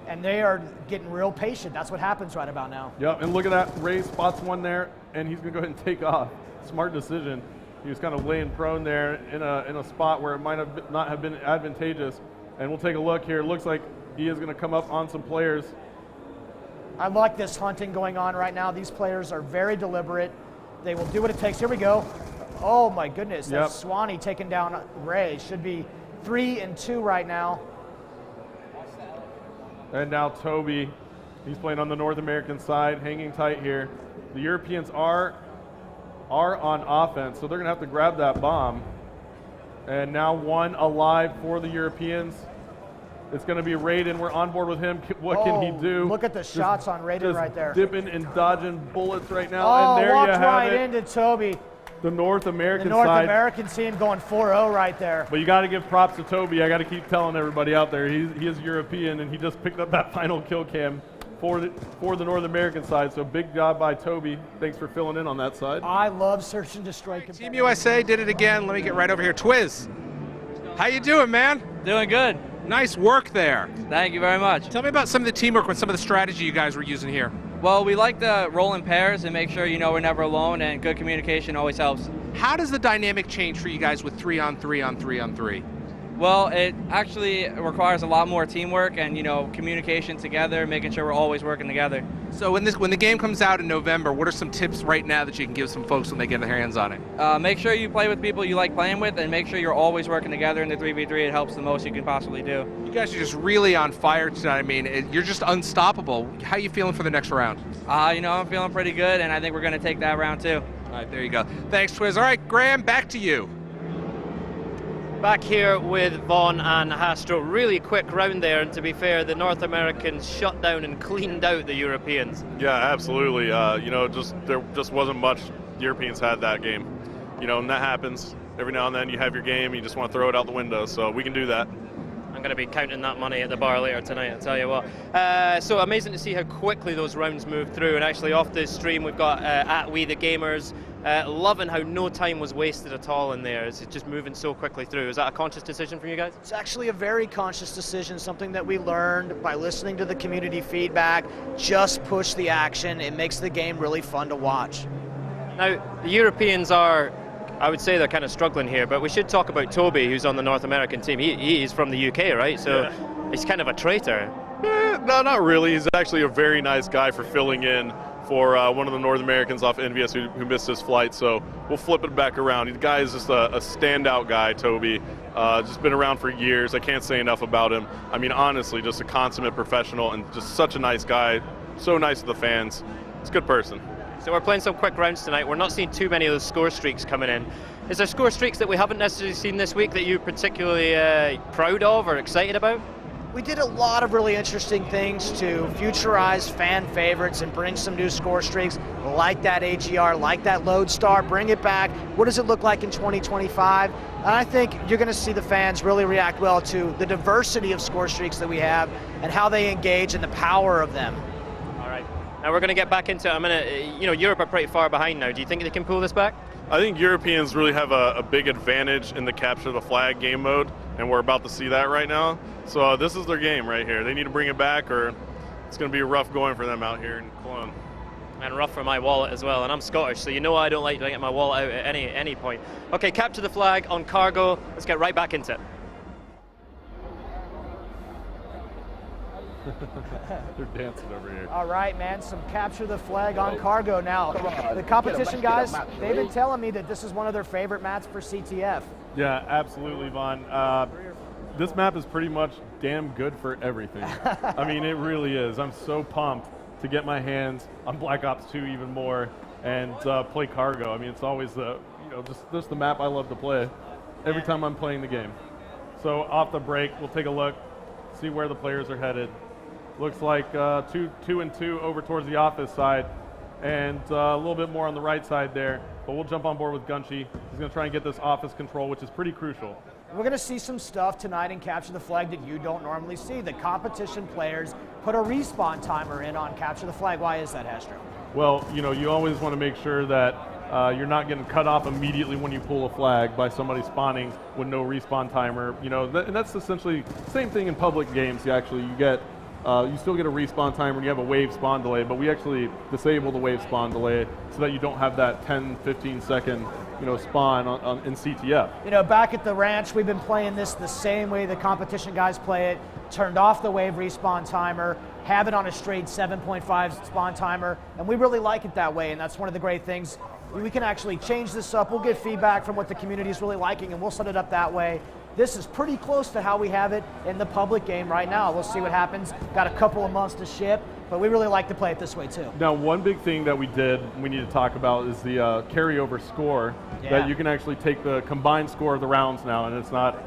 and they are getting real patient. That's what happens right about now. Yep, and look at that. Ray spots one there, and he's going to go ahead and take off. Smart decision. He was kind of laying prone there in a spot where it might have not have been advantageous. And we'll take a look here. It looks like he is going to come up on some players. I like this hunting going on right now. These players are very deliberate. They will do what it takes. Here we go. Oh my goodness, yep. That's Swanee taking down Ray. Should be 3-2 right now. And now Toby, he's playing on the North American side, hanging tight here. The Europeans are on offense, so they're gonna have to grab that bomb. And now 1 alive for the Europeans. It's going to be Raiden. We're on board with him. What can he do? Look at the shots on Raiden right there. Dipping and dodging bullets right now. Oh, and there you have right it. into Toby. The North American side. The North side. American team going 4-0 right there. But you got to give props to Toby. I got to keep telling everybody out there. He is European, and he just picked up that final kill cam for the North American side. So big job by Toby. Thanks for filling in on that side. I love search and destroy. Team USA did it again. Let me get right over here. Twiz, how you doing, man? Doing good. Nice work there. Thank you very much. Tell me about some of the teamwork with some of the strategy you guys were using here. Well, we like to roll in pairs and make sure you know we're never alone, and good communication always helps. How does the dynamic change for you guys with 3-on-3 on 3-on-3? Well, it actually requires a lot more teamwork and, communication together, making sure we're always working together. So when the game comes out in November, what are some tips right now that you can give some folks when they get their hands on it? Make sure you play with people you like playing with, and make sure you're always working together in the 3v3. It helps the most you can possibly do. You guys are just really on fire tonight. I mean, you're just unstoppable. How are you feeling for the next round? I'm feeling pretty good, and I think we're going to take that round too. All right, there you go. Thanks, Twiz. All right, Graham, back to you. Back here with Vaughn and Hastro. Really quick round there, and to be fair, the North Americans shut down and cleaned out the Europeans. Yeah, absolutely. There just wasn't much the Europeans had that game. And that happens. Every now and then you have your game, you just want to throw it out the window, so we can do that. I'm going to be counting that money at the bar later tonight, I'll tell you what. So amazing to see how quickly those rounds moved through, and actually off this stream we've got at We The Gamers, loving how no time was wasted at all in there. It's just moving so quickly through. Is that a conscious decision from you guys? It's actually a very conscious decision, something that we learned by listening to the community feedback. Just push the action. It makes the game really fun to watch. Now, the Europeans are, I would say they're kind of struggling here, but we should talk about Toby, who's on the North American team. He is from the UK, right? So he's kind of a traitor. No, not really. He's actually a very nice guy for filling in for one of the North Americans off Envious who missed his flight, so we'll flip it back around. The guy is just a standout guy, Toby. Just been around for years. I can't say enough about him. I mean, honestly, just a consummate professional and just such a nice guy. So nice to the fans. He's a good person. So we're playing some quick rounds tonight. We're not seeing too many of those score streaks coming in. Is there score streaks that we haven't necessarily seen this week that you're particularly proud of or excited about? We did a lot of really interesting things to futurize fan favorites and bring some new score streaks, like that AGR, like that Lodestar, bring it back. What does it look like in 2025? And I think you're going to see the fans really react well to the diversity of score streaks that we have and how they engage and the power of them. All right. Now we're going to get back into it. Europe are pretty far behind now. Do you think they can pull this back? I think Europeans really have a big advantage in the capture the flag game mode, and we're about to see that right now. So this is their game right here. They need to bring it back, or it's going to be rough going for them out here in Cologne. And rough for my wallet as well, and I'm Scottish, so you know I don't like to get my wallet out at any point. Okay, capture the flag on cargo. Let's get right back into it. They're dancing over here. All right, man, some capture the flag on cargo now. The competition guys, they've been telling me that this is one of their favorite maps for CTF. Yeah, absolutely, Vaughn. This map is pretty much damn good for everything. I mean, it really is. I'm so pumped to get my hands on Black Ops 2 even more and play cargo. I mean, it's always just the map I love to play every time I'm playing the game. So off the break, we'll take a look, see where the players are headed. Looks like 2 and 2 over towards the office side, and a little bit more on the right side there. But we'll jump on board with Gunchi. He's going to try and get this office control, which is pretty crucial. We're going to see some stuff tonight in Capture the Flag that you don't normally see. The competition players put a respawn timer in on Capture the Flag. Why is that, Hastro? Well, you always want to make sure that you're not getting cut off immediately when you pull a flag by somebody spawning with no respawn timer. And that's essentially the same thing in public games. You still get a respawn timer and you have a wave spawn delay, but we actually disable the wave spawn delay so that you don't have that 10, 15 second spawn in CTF. Back at the ranch, we've been playing this the same way the competition guys play it. Turned off the wave respawn timer, have it on a straight 7.5 spawn timer, and we really like it that way, and that's one of the great things. We can actually change this up. We'll get feedback from what the community is really liking, and we'll set it up that way. This is pretty close to how we have it in the public game right now. We'll see what happens. Got a couple of months to ship, but we really like to play it this way too. Now, one big thing that we need to talk about is the carryover score. Yeah. That you can actually take the combined score of the rounds now, and it's not,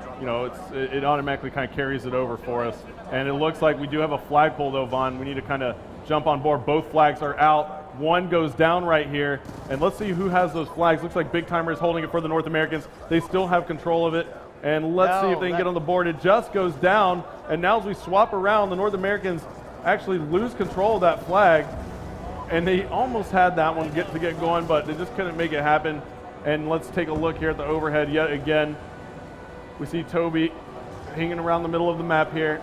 it automatically kind of carries it over for us. And it looks like we do have a flagpole though, Vaughn. We need to kind of jump on board. Both flags are out. One goes down right here, and let's see who has those flags. Looks like Big Timer is holding it for the North Americans. They still have control of it. And let's see if they can get on the board. It just goes down, and now as we swap around, the North Americans actually lose control of that flag, and they almost had that one get going, but they just couldn't make it happen. And let's take a look here at the overhead yet again. We see Toby hanging around the middle of the map here.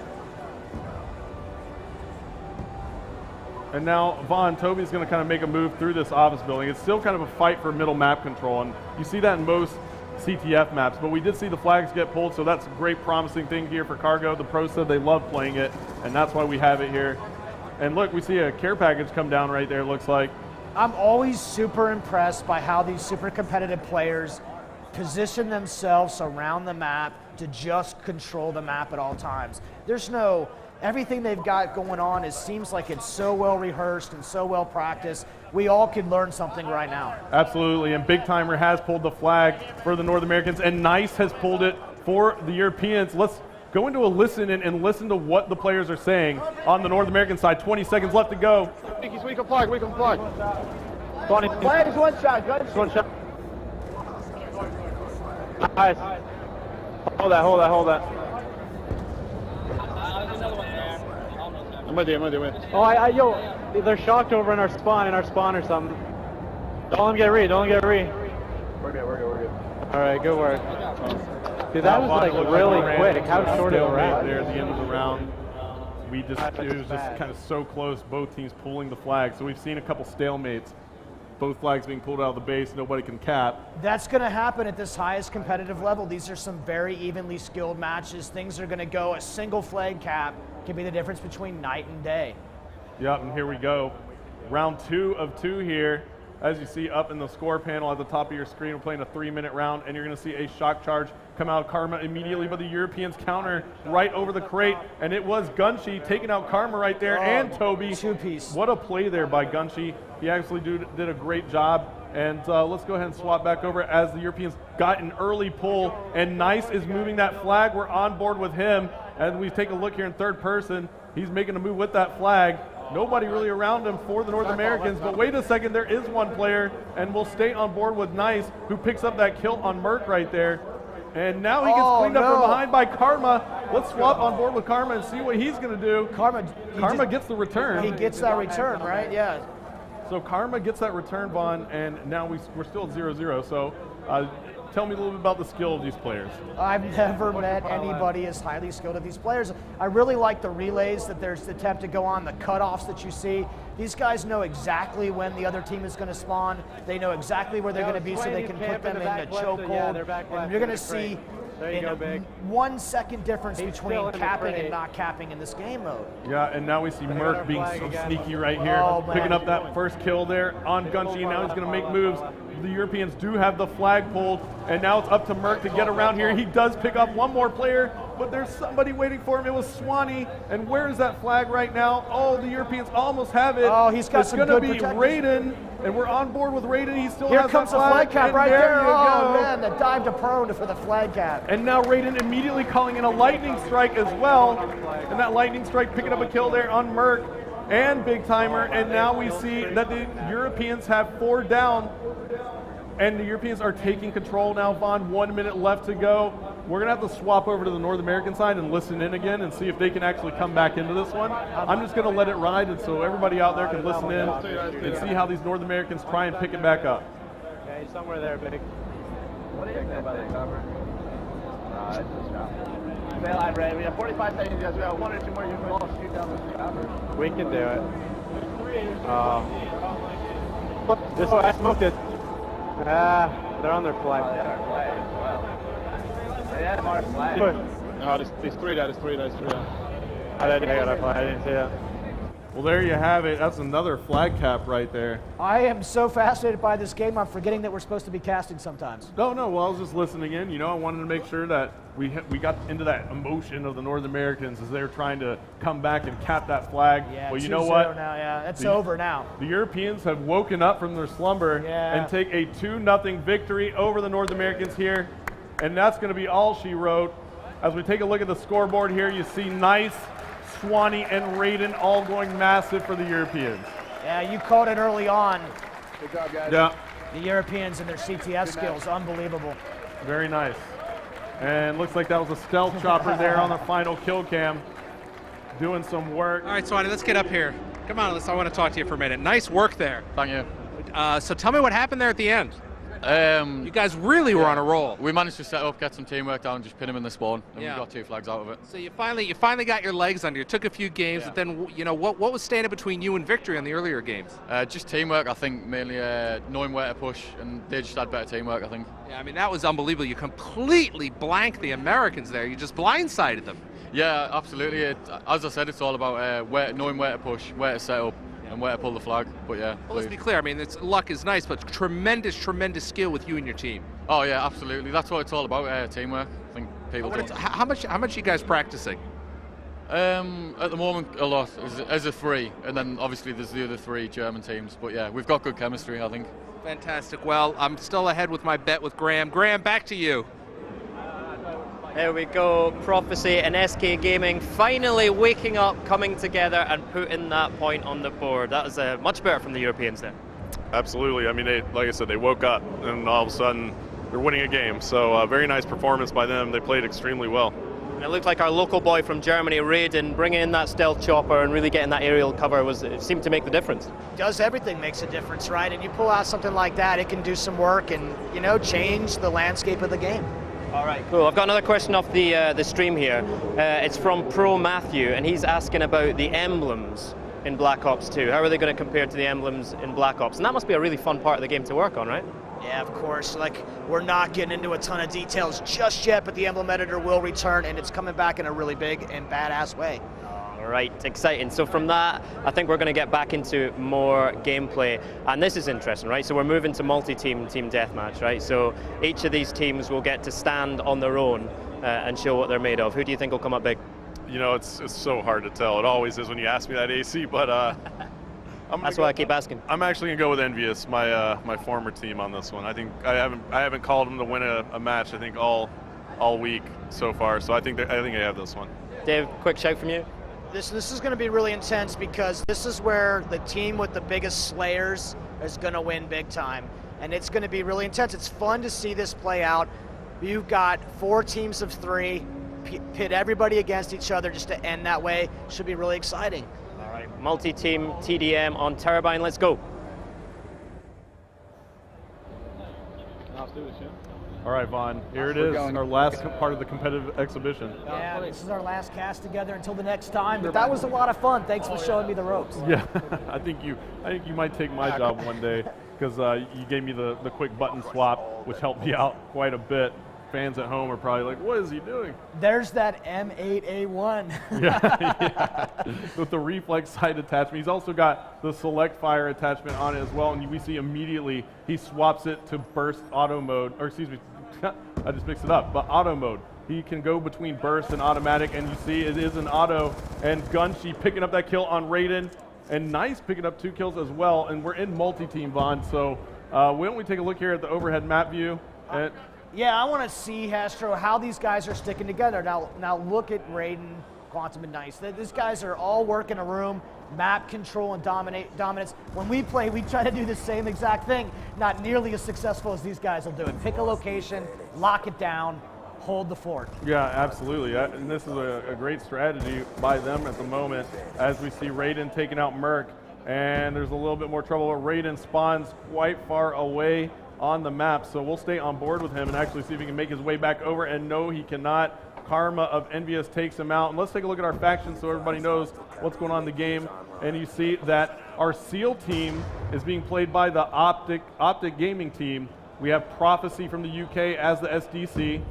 And now Vaughn, Toby's going to kind of make a move through this office building. It's still kind of a fight for middle map control, and you see that in most CTF maps, but we did see the flags get pulled, so that's a great promising thing here for Cargo. The pros said they love playing it, and that's why we have it here. And look, we see a care package come down right there, looks like. I'm always super impressed by how these super competitive players position themselves around the map to just control the map at all times. There's no, everything they've got going on, it seems like it's so well rehearsed and so well practiced. We all can learn something right now. Absolutely, and Big Timer has pulled the flag for the North Americans, and Nice has pulled it for the Europeans. Let's go into a listen and listen to what the players are saying on the North American side. 20 seconds left to go. We can flag. Flags, one shot, guns. One shot. Nice. Hold that. I'm with you. Oh, yo, they're shocked over in our spawn or something. Don't let them get re. We're good. All right, good work. Dude, that was like really quick. How short of a round. There at the end of the round. It was just kind of so close, both teams pulling the flag. So we've seen a couple stalemates. Both flags being pulled out of the base, nobody can cap. That's going to happen at this highest competitive level. These are some very evenly skilled matches. Things are going to go, a single flag cap can be the difference between night and day. Yep, and here we go. Round 2 of 2 here. As you see up in the score panel at the top of your screen, we're playing a 3-minute round, and you're going to see a shock charge come out of Karma immediately, but the Europeans counter right over the crate, and it was Gunshi taking out Karma right there, and Toby. Two-piece. What a play there by Gunshi. He actually did a great job, and let's go ahead and swap back over as the Europeans got an early pull, and Nice is moving that flag. We're on board with him, and we take a look here in third person. He's making a move with that flag. Nobody really around him for the North Americans, but wait a second, there is one player, and we'll stay on board with Nice, who picks up that kill on Merc right there. And now he gets cleaned up from behind by Karma. Let's swap on board with Karma and see what he's going to do. Karma gets the return. He gets that return, right? Yeah. So Karma gets that return, Vaughn, and now we're still at 0-0. So tell me a little bit about the skill of these players. I've never met anybody as highly skilled as these players. I really like the relays that there's the attempt to go on, the cutoffs that you see. These guys know exactly when the other team is going to spawn. They know exactly where they're going to be, so they can put them in a chokehold. And you're going to see in a 1 second difference between capping and not capping in this game mode. Yeah, and now we see Merc being so sneaky right here, picking up that first kill there on Gunshi. Now he's going to make moves. The Europeans do have the flag pulled, and now it's up to Merc to get around here. He does pick up one more player, but there's somebody waiting for him. It was Swanee, and where is that flag right now? Oh, the Europeans almost have it. Oh, he's got some good protection. It's going to be Raiden, and we're on board with Raiden. He still Here has comes that the flag cap right there. Oh, go. man, the dive to prone for the flag cap. And now Raiden immediately calling in a lightning strike as well, and that lightning strike picking up a kill there on Merc and Big Timer, and now we see that the Europeans have 4 down. And the Europeans are taking control now, Vaughn. 1 minute left to go. We're going to have to swap over to the North American side and listen in again and see if they can actually come back into this one. I'm just going to let it ride, and so everybody out there can listen in and see how these North Americans try and pick it back up. Yeah, he's somewhere there, Big. What do you think about the cover? It's a shot. Bail out, Ray. We have 45 seconds, guys. We have 1 or 2 more. You can all shoot down this cover. We can do it. This way, I smoked it. They're on their flag. They have our flag. No, there's 3 there. I didn't see that. Well, there you have it. That's another flag cap right there. I am so fascinated by this game, I'm forgetting that we're supposed to be casting sometimes. No, well, I was just listening in. You know, I wanted to make sure that we got into that emotion of the North Americans as they're trying to come back and cap that flag. Yeah, well, you know what? Now, yeah, it's over now. The Europeans have woken up from their slumber and take a 2-0 victory over the North Americans here. And that's going to be all she wrote. As we take a look at the scoreboard here, you see Nice, Swanee, and Raiden all going massive for the Europeans. Yeah, you called it early on. Good job, guys. Yeah. The Europeans and their CTS skills, unbelievable. Very nice. And looks like that was a stealth chopper there on the final kill cam, doing some work. All right, Swanee, let's get up here. Come on, I want to talk to you for a minute. Nice work there. Thank you. So tell me what happened there at the end. You guys really were on a roll. We managed to set up, get some teamwork down, just pin him in the spawn, and Yeah. we got 2 flags out of it. So you finally got your legs under you. It took a few games, but then what was standing between you and victory on the earlier games? Just teamwork, I think, mainly knowing where to push, and they just had better teamwork, I think. Yeah, I mean, that was unbelievable. You completely blanked the Americans there. You just blindsided them. Yeah, absolutely. As I said, it's all about knowing where to push, where to set up, and where to pull the flag. But yeah. Well, let's be clear. I mean, luck is nice, but tremendous skill with you and your team. Oh yeah, absolutely. That's what it's all about. Teamwork. I think people. How much are you guys practicing? At the moment, a lot as a 3, and then obviously there's the other 3 German teams. But yeah, we've got good chemistry, I think. Fantastic. Well, I'm still ahead with my bet with Graham. Graham, back to you. There we go, Prophecy and SK Gaming finally waking up, coming together and putting that point on the board. That was much better from the Europeans there. Absolutely. I mean, like I said, they woke up and all of a sudden they're winning a game. So very nice performance by them. They played extremely well. And it looked like our local boy from Germany, Raiden, bringing in that stealth chopper and really getting that aerial cover it seemed to make the difference. Does everything makes a difference, right? And you pull out something like that, it can do some work and, change the landscape of the game. All right, cool. I've got another question off the stream here. It's from Pro Matthew, and he's asking about the emblems in Black Ops 2. How are they going to compare to the emblems in Black Ops? And that must be a really fun part of the game to work on, right? Yeah, of course. We're not getting into a ton of details just yet, but the emblem editor will return, and it's coming back in a really big and badass way. All right, exciting. So from that, I think we're going to get back into more gameplay. And this is interesting, right? So we're moving to multi-team team deathmatch, right? So each of these teams will get to stand on their own and show what they're made of. Who do you think will come up big? It's so hard to tell. It always is when you ask me that, AC, but that's why I keep asking. I'm actually gonna go with Envious, my former team on this one. I think I haven't called them to win a match. I think all week so far. So I think I have this one. Dave, quick shout from you. This is going to be really intense because this is where the team with the biggest slayers is going to win big time, and it's going to be really intense. It's fun to see this play out. You've got 4 teams of 3, pit everybody against each other just to end that way. Should be really exciting. All right, multi-team TDM on Turbine. Let's go. Let's do this, yeah. All right, Vaughn, here it is, our last part of the competitive exhibition. Yeah, this is our last cast together until the next time, but that was a lot of fun. Thanks for showing me the ropes. Yeah, I think you might take my job one day, because you gave me the quick button swap, which helped me out quite a bit. Fans at home are probably like, what is he doing? There's that M8A1. yeah, with the reflex sight attachment. He's also got the select fire attachment on it as well, and we see immediately he swaps it to burst auto mode, or excuse me, I just mixed it up, but auto mode. He can go between burst and automatic, and you see it is an auto, and Gunshi picking up that kill on Raiden, and Nice picking up 2 kills as well, and we're in multi-team, Vaughn, so why don't we take a look here at the overhead map view. Yeah, I want to see, Hastro, how these guys are sticking together. Now look at Raiden, Quantum, and Nice. These guys are all working a room, map control and dominance. When we play, we try to do the same exact thing, not nearly as successful as these guys will do it. Pick a location, lock it down, hold the fort. Yeah, absolutely. And this is a great strategy by them at the moment, as we see Raiden taking out Merc, and there's a little bit more trouble. Raiden spawns quite far away on the map, so we'll stay on board with him and actually see if he can make his way back over, and no, he cannot. Karma of Envious takes him out, and let's take a look at our factions so everybody knows what's going on in the game. And you see that our SEAL team is being played by the Optic Gaming team. We have Prophecy from the UK as the SDC,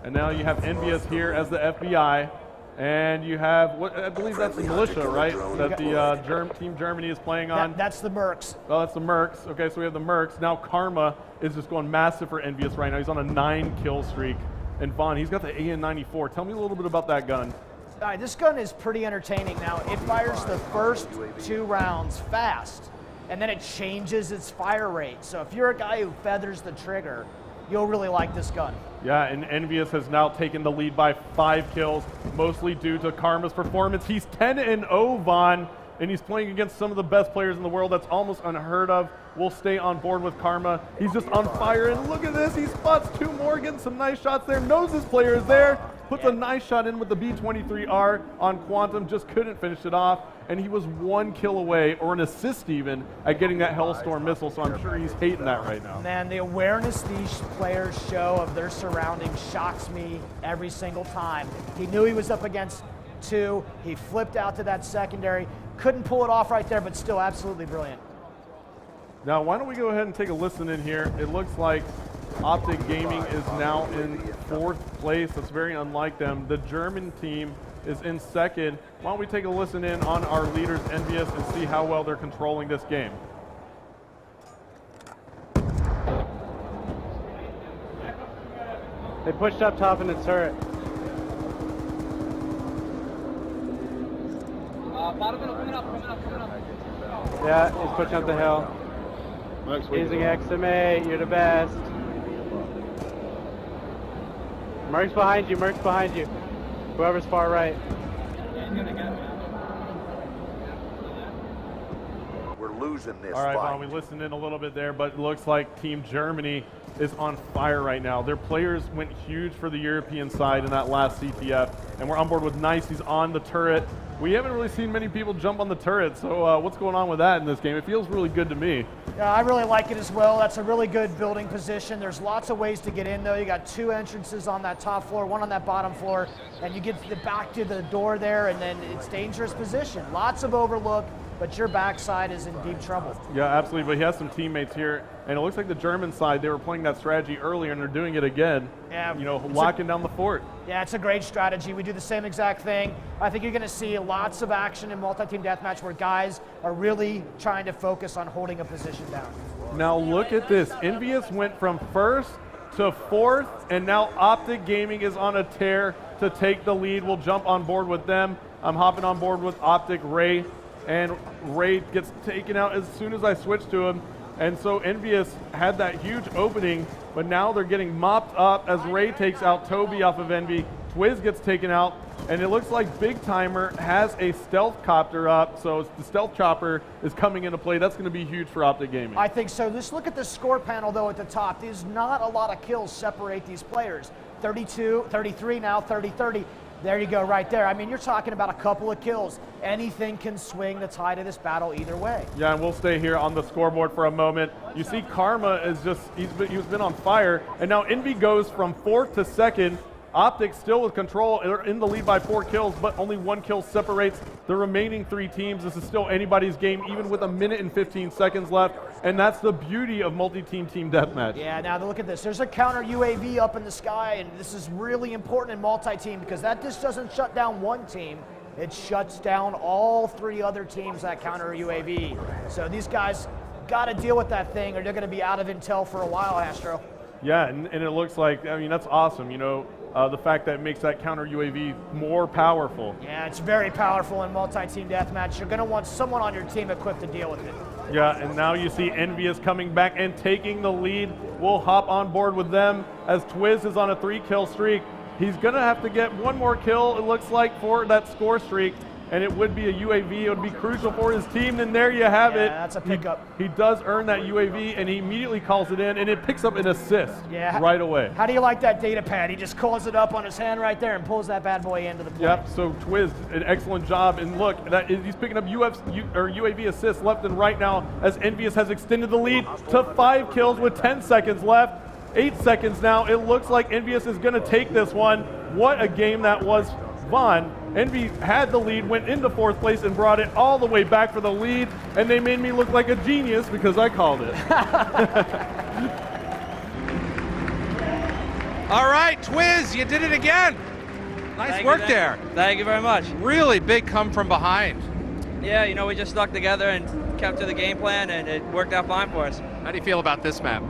and now you have Envious here as the FBI, and you have, what I believe that's the militia, right? That the Team Germany is playing on. That's the Mercs. Oh, that's the Mercs. Okay, so we have the Mercs. Now Karma is just going massive for Envious right now. He's on a 9-kill streak. And Vaughn, he's got the AN-94. Tell me a little bit about that gun. All right, this gun is pretty entertaining. Now, it fires the first 2 rounds fast, and then it changes its fire rate. So if you're a guy who feathers the trigger, you'll really like this gun. Yeah, and Envious has now taken the lead by 5 kills, mostly due to Karma's performance. He's 10-0, Vaughn. and he's playing against some of the best players in the world. That's almost unheard of. We'll stay on board with Karma. He's just on fire, and look at this. He spots 2 more, getting some nice shots there. Knows his player is there. Puts a nice shot in with the B-23R on Quantum, just couldn't finish it off. And he was 1 kill away, or an assist even, at getting that Hellstorm missile, so I'm sure he's hating that right now. Man, the awareness these players show of their surroundings shocks me every single time. He knew he was up against 2. He flipped out to that secondary. Couldn't pull it off right there, but still absolutely brilliant. Now, why don't we go ahead and take a listen in here. It looks like Optic Gaming is now in 4th place. That's very unlike them. The German team is in 2nd. Why don't we take a listen in on our leaders, Envious, and see how well they're controlling this game. They pushed up top in the turret. Yeah, he's pushing up the hill. Using XMA, you're the best. Merc's behind you, Merc's behind you. Whoever's far right. We're losing this All right, fight. Vaughn, we listened in a little bit there, but it looks like Team Germany is on fire right now. Their players went huge for the European side in that last CTF, and we're on board with Nice. He's on the turret. We haven't really seen many people jump on the turret, so what's going on with that in this game? It feels really good to me. Yeah, I really like it as well. That's a really good building position. There's lots of ways to get in, though. You got 2 entrances on that top floor, 1 on that bottom floor, and you get back to the door there, and then it's dangerous position. Lots of overlook, but your backside is in deep trouble. Yeah, absolutely, but he has some teammates here, and it looks like the German side, they were playing that strategy earlier, and they're doing it again. Yeah, you know, locking down the fort. Yeah, it's a great strategy. We do the same exact thing. I think you're going to see lots of action in multi-team deathmatch where guys are really trying to focus on holding a position down. Now look at this. Envious went from 1st to 4th, and now Optic Gaming is on a tear to take the lead. We'll jump on board with them. I'm hopping on board with Optic Ray, and Ray gets taken out as soon as I switch to him. And so Envious had that huge opening, but now they're getting mopped up as Ray takes out Toby off of Envy. Twiz gets taken out, and it looks like Big Timer has a stealth copter up, so the stealth chopper is coming into play. That's going to be huge for Optic Gaming. I think so. Just look at the score panel, though, at the top. There's not a lot of kills separate these players. 32, 33 now, 30, 30. There you go, right there. I mean, you're talking about a couple of kills. Anything can swing the tide of this battle either way. Yeah, and we'll stay here on the scoreboard for a moment. You see Karma is just, he's been on fire, and now Envy goes from 4th to 2nd. Optic still with control, they're in the lead by 4 kills, but only 1 kill separates the remaining 3 teams. This is still anybody's game, even with 1 minute and 15 seconds left, and that's the beauty of multi-team team deathmatch. Yeah, now look at this. There's a counter UAV up in the sky, and this is really important in multi-team because that just doesn't shut down one team. It shuts down all 3 other teams that counter UAV. So these guys got to deal with that thing, or they're going to be out of intel for a while, Astro. Yeah, and it looks like, I mean, that's awesome, you know, the fact that it makes that counter UAV more powerful. Yeah, it's very powerful in multi-team deathmatch. You're going to want someone on your team equipped to deal with it. Yeah, and now you see Envious coming back and taking the lead. We'll hop on board with them as Twiz is on a 3-kill streak. He's going to have to get 1 more kill, it looks like, for that score streak. And it would be a UAV. It would be crucial for his team. And there you have it. That's a pickup. He does earn that UAV, and he immediately calls it in, and it picks up an assist right away. How do you like that data pad? He just calls it up on his hand right there and pulls that bad boy into the play. Yep, so Twiz, an excellent job. And look, he's picking up UAV assists left and right now as Envious has extended the lead to 5 kills with 10 seconds left. 8 seconds now. It looks like Envious is going to take this one. What a game that was. Vaughn, Envy had the lead, went into 4th place and brought it all the way back for the lead, and they made me look like a genius because I called it. All right, Twiz, you did it again. Nice work there. Thank you very much. Really big come from behind. Yeah, you know, we just stuck together and kept to the game plan, and it worked out fine for us. How do you feel about this map?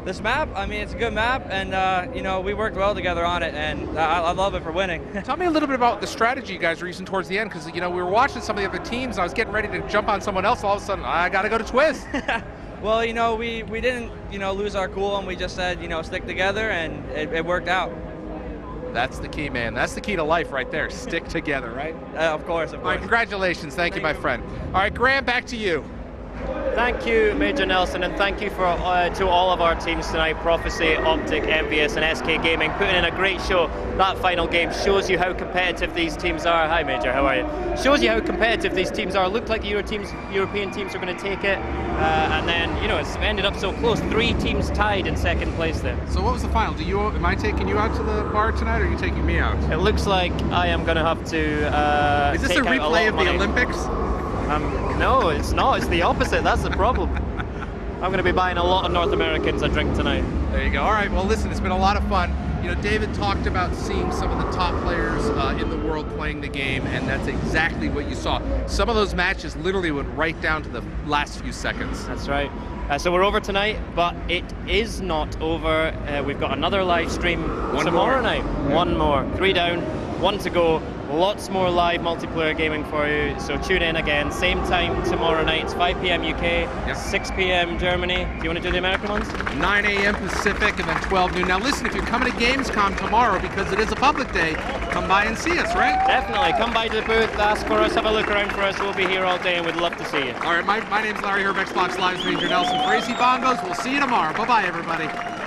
This map, I mean, it's a good map, and you know, we worked well together on it, and I love it for winning. Tell me a little bit about the strategy you guys were using towards the end, because you know we were watching some of the other teams, and I was getting ready to jump on someone else. All of a sudden, I got to go to Twiz. Well, you know, we didn't, you know, lose our cool, and we just said, you know, stick together, and it worked out. That's the key, man. That's the key to life right there. Stick together, right? Of course. All right, congratulations. Thank you, my friend. All right, Graham, back to you. Thank you, Major Nelson, and thank you to all of our teams tonight, Prophecy, Optic, Envious, and SK Gaming, putting in a great show. That final game shows you how competitive these teams are. Hi, Major, how are you? Shows you how competitive these teams are. Looked like the European teams were going to take it, and then, it's ended up so close. 3 teams tied in second place there. So what was the final? Am I taking you out to the bar tonight, or are you taking me out? It looks like I am going to have to Is this a replay of the Olympics? No, it's not. It's the opposite. That's the problem. I'm going to be buying a lot of North Americans a drink tonight. There you go. All right. Well, listen, it's been a lot of fun. David talked about seeing some of the top players in the world playing the game, and that's exactly what you saw. Some of those matches literally went right down to the last few seconds. That's right. So we're over tonight, but it is not over. We've got another live stream tomorrow night. Yeah. One more. 3 down, 1 to go. Lots more live multiplayer gaming for you, so tune in again. Same time tomorrow night. It's 5 p.m. UK, 6 p.m. Germany. Do you want to do the American ones? 9 a.m. Pacific and then 12 noon. Now listen, if you're coming to Gamescom tomorrow, because it is a public day, come by and see us, right? Definitely. Come by to the booth, ask for us, have a look around for us. We'll be here all day and we'd love to see you. All right, my name's Larry Herbeck, Xbox Live's Major Nelson. For AC Bongos, we'll see you tomorrow. Bye-bye, everybody.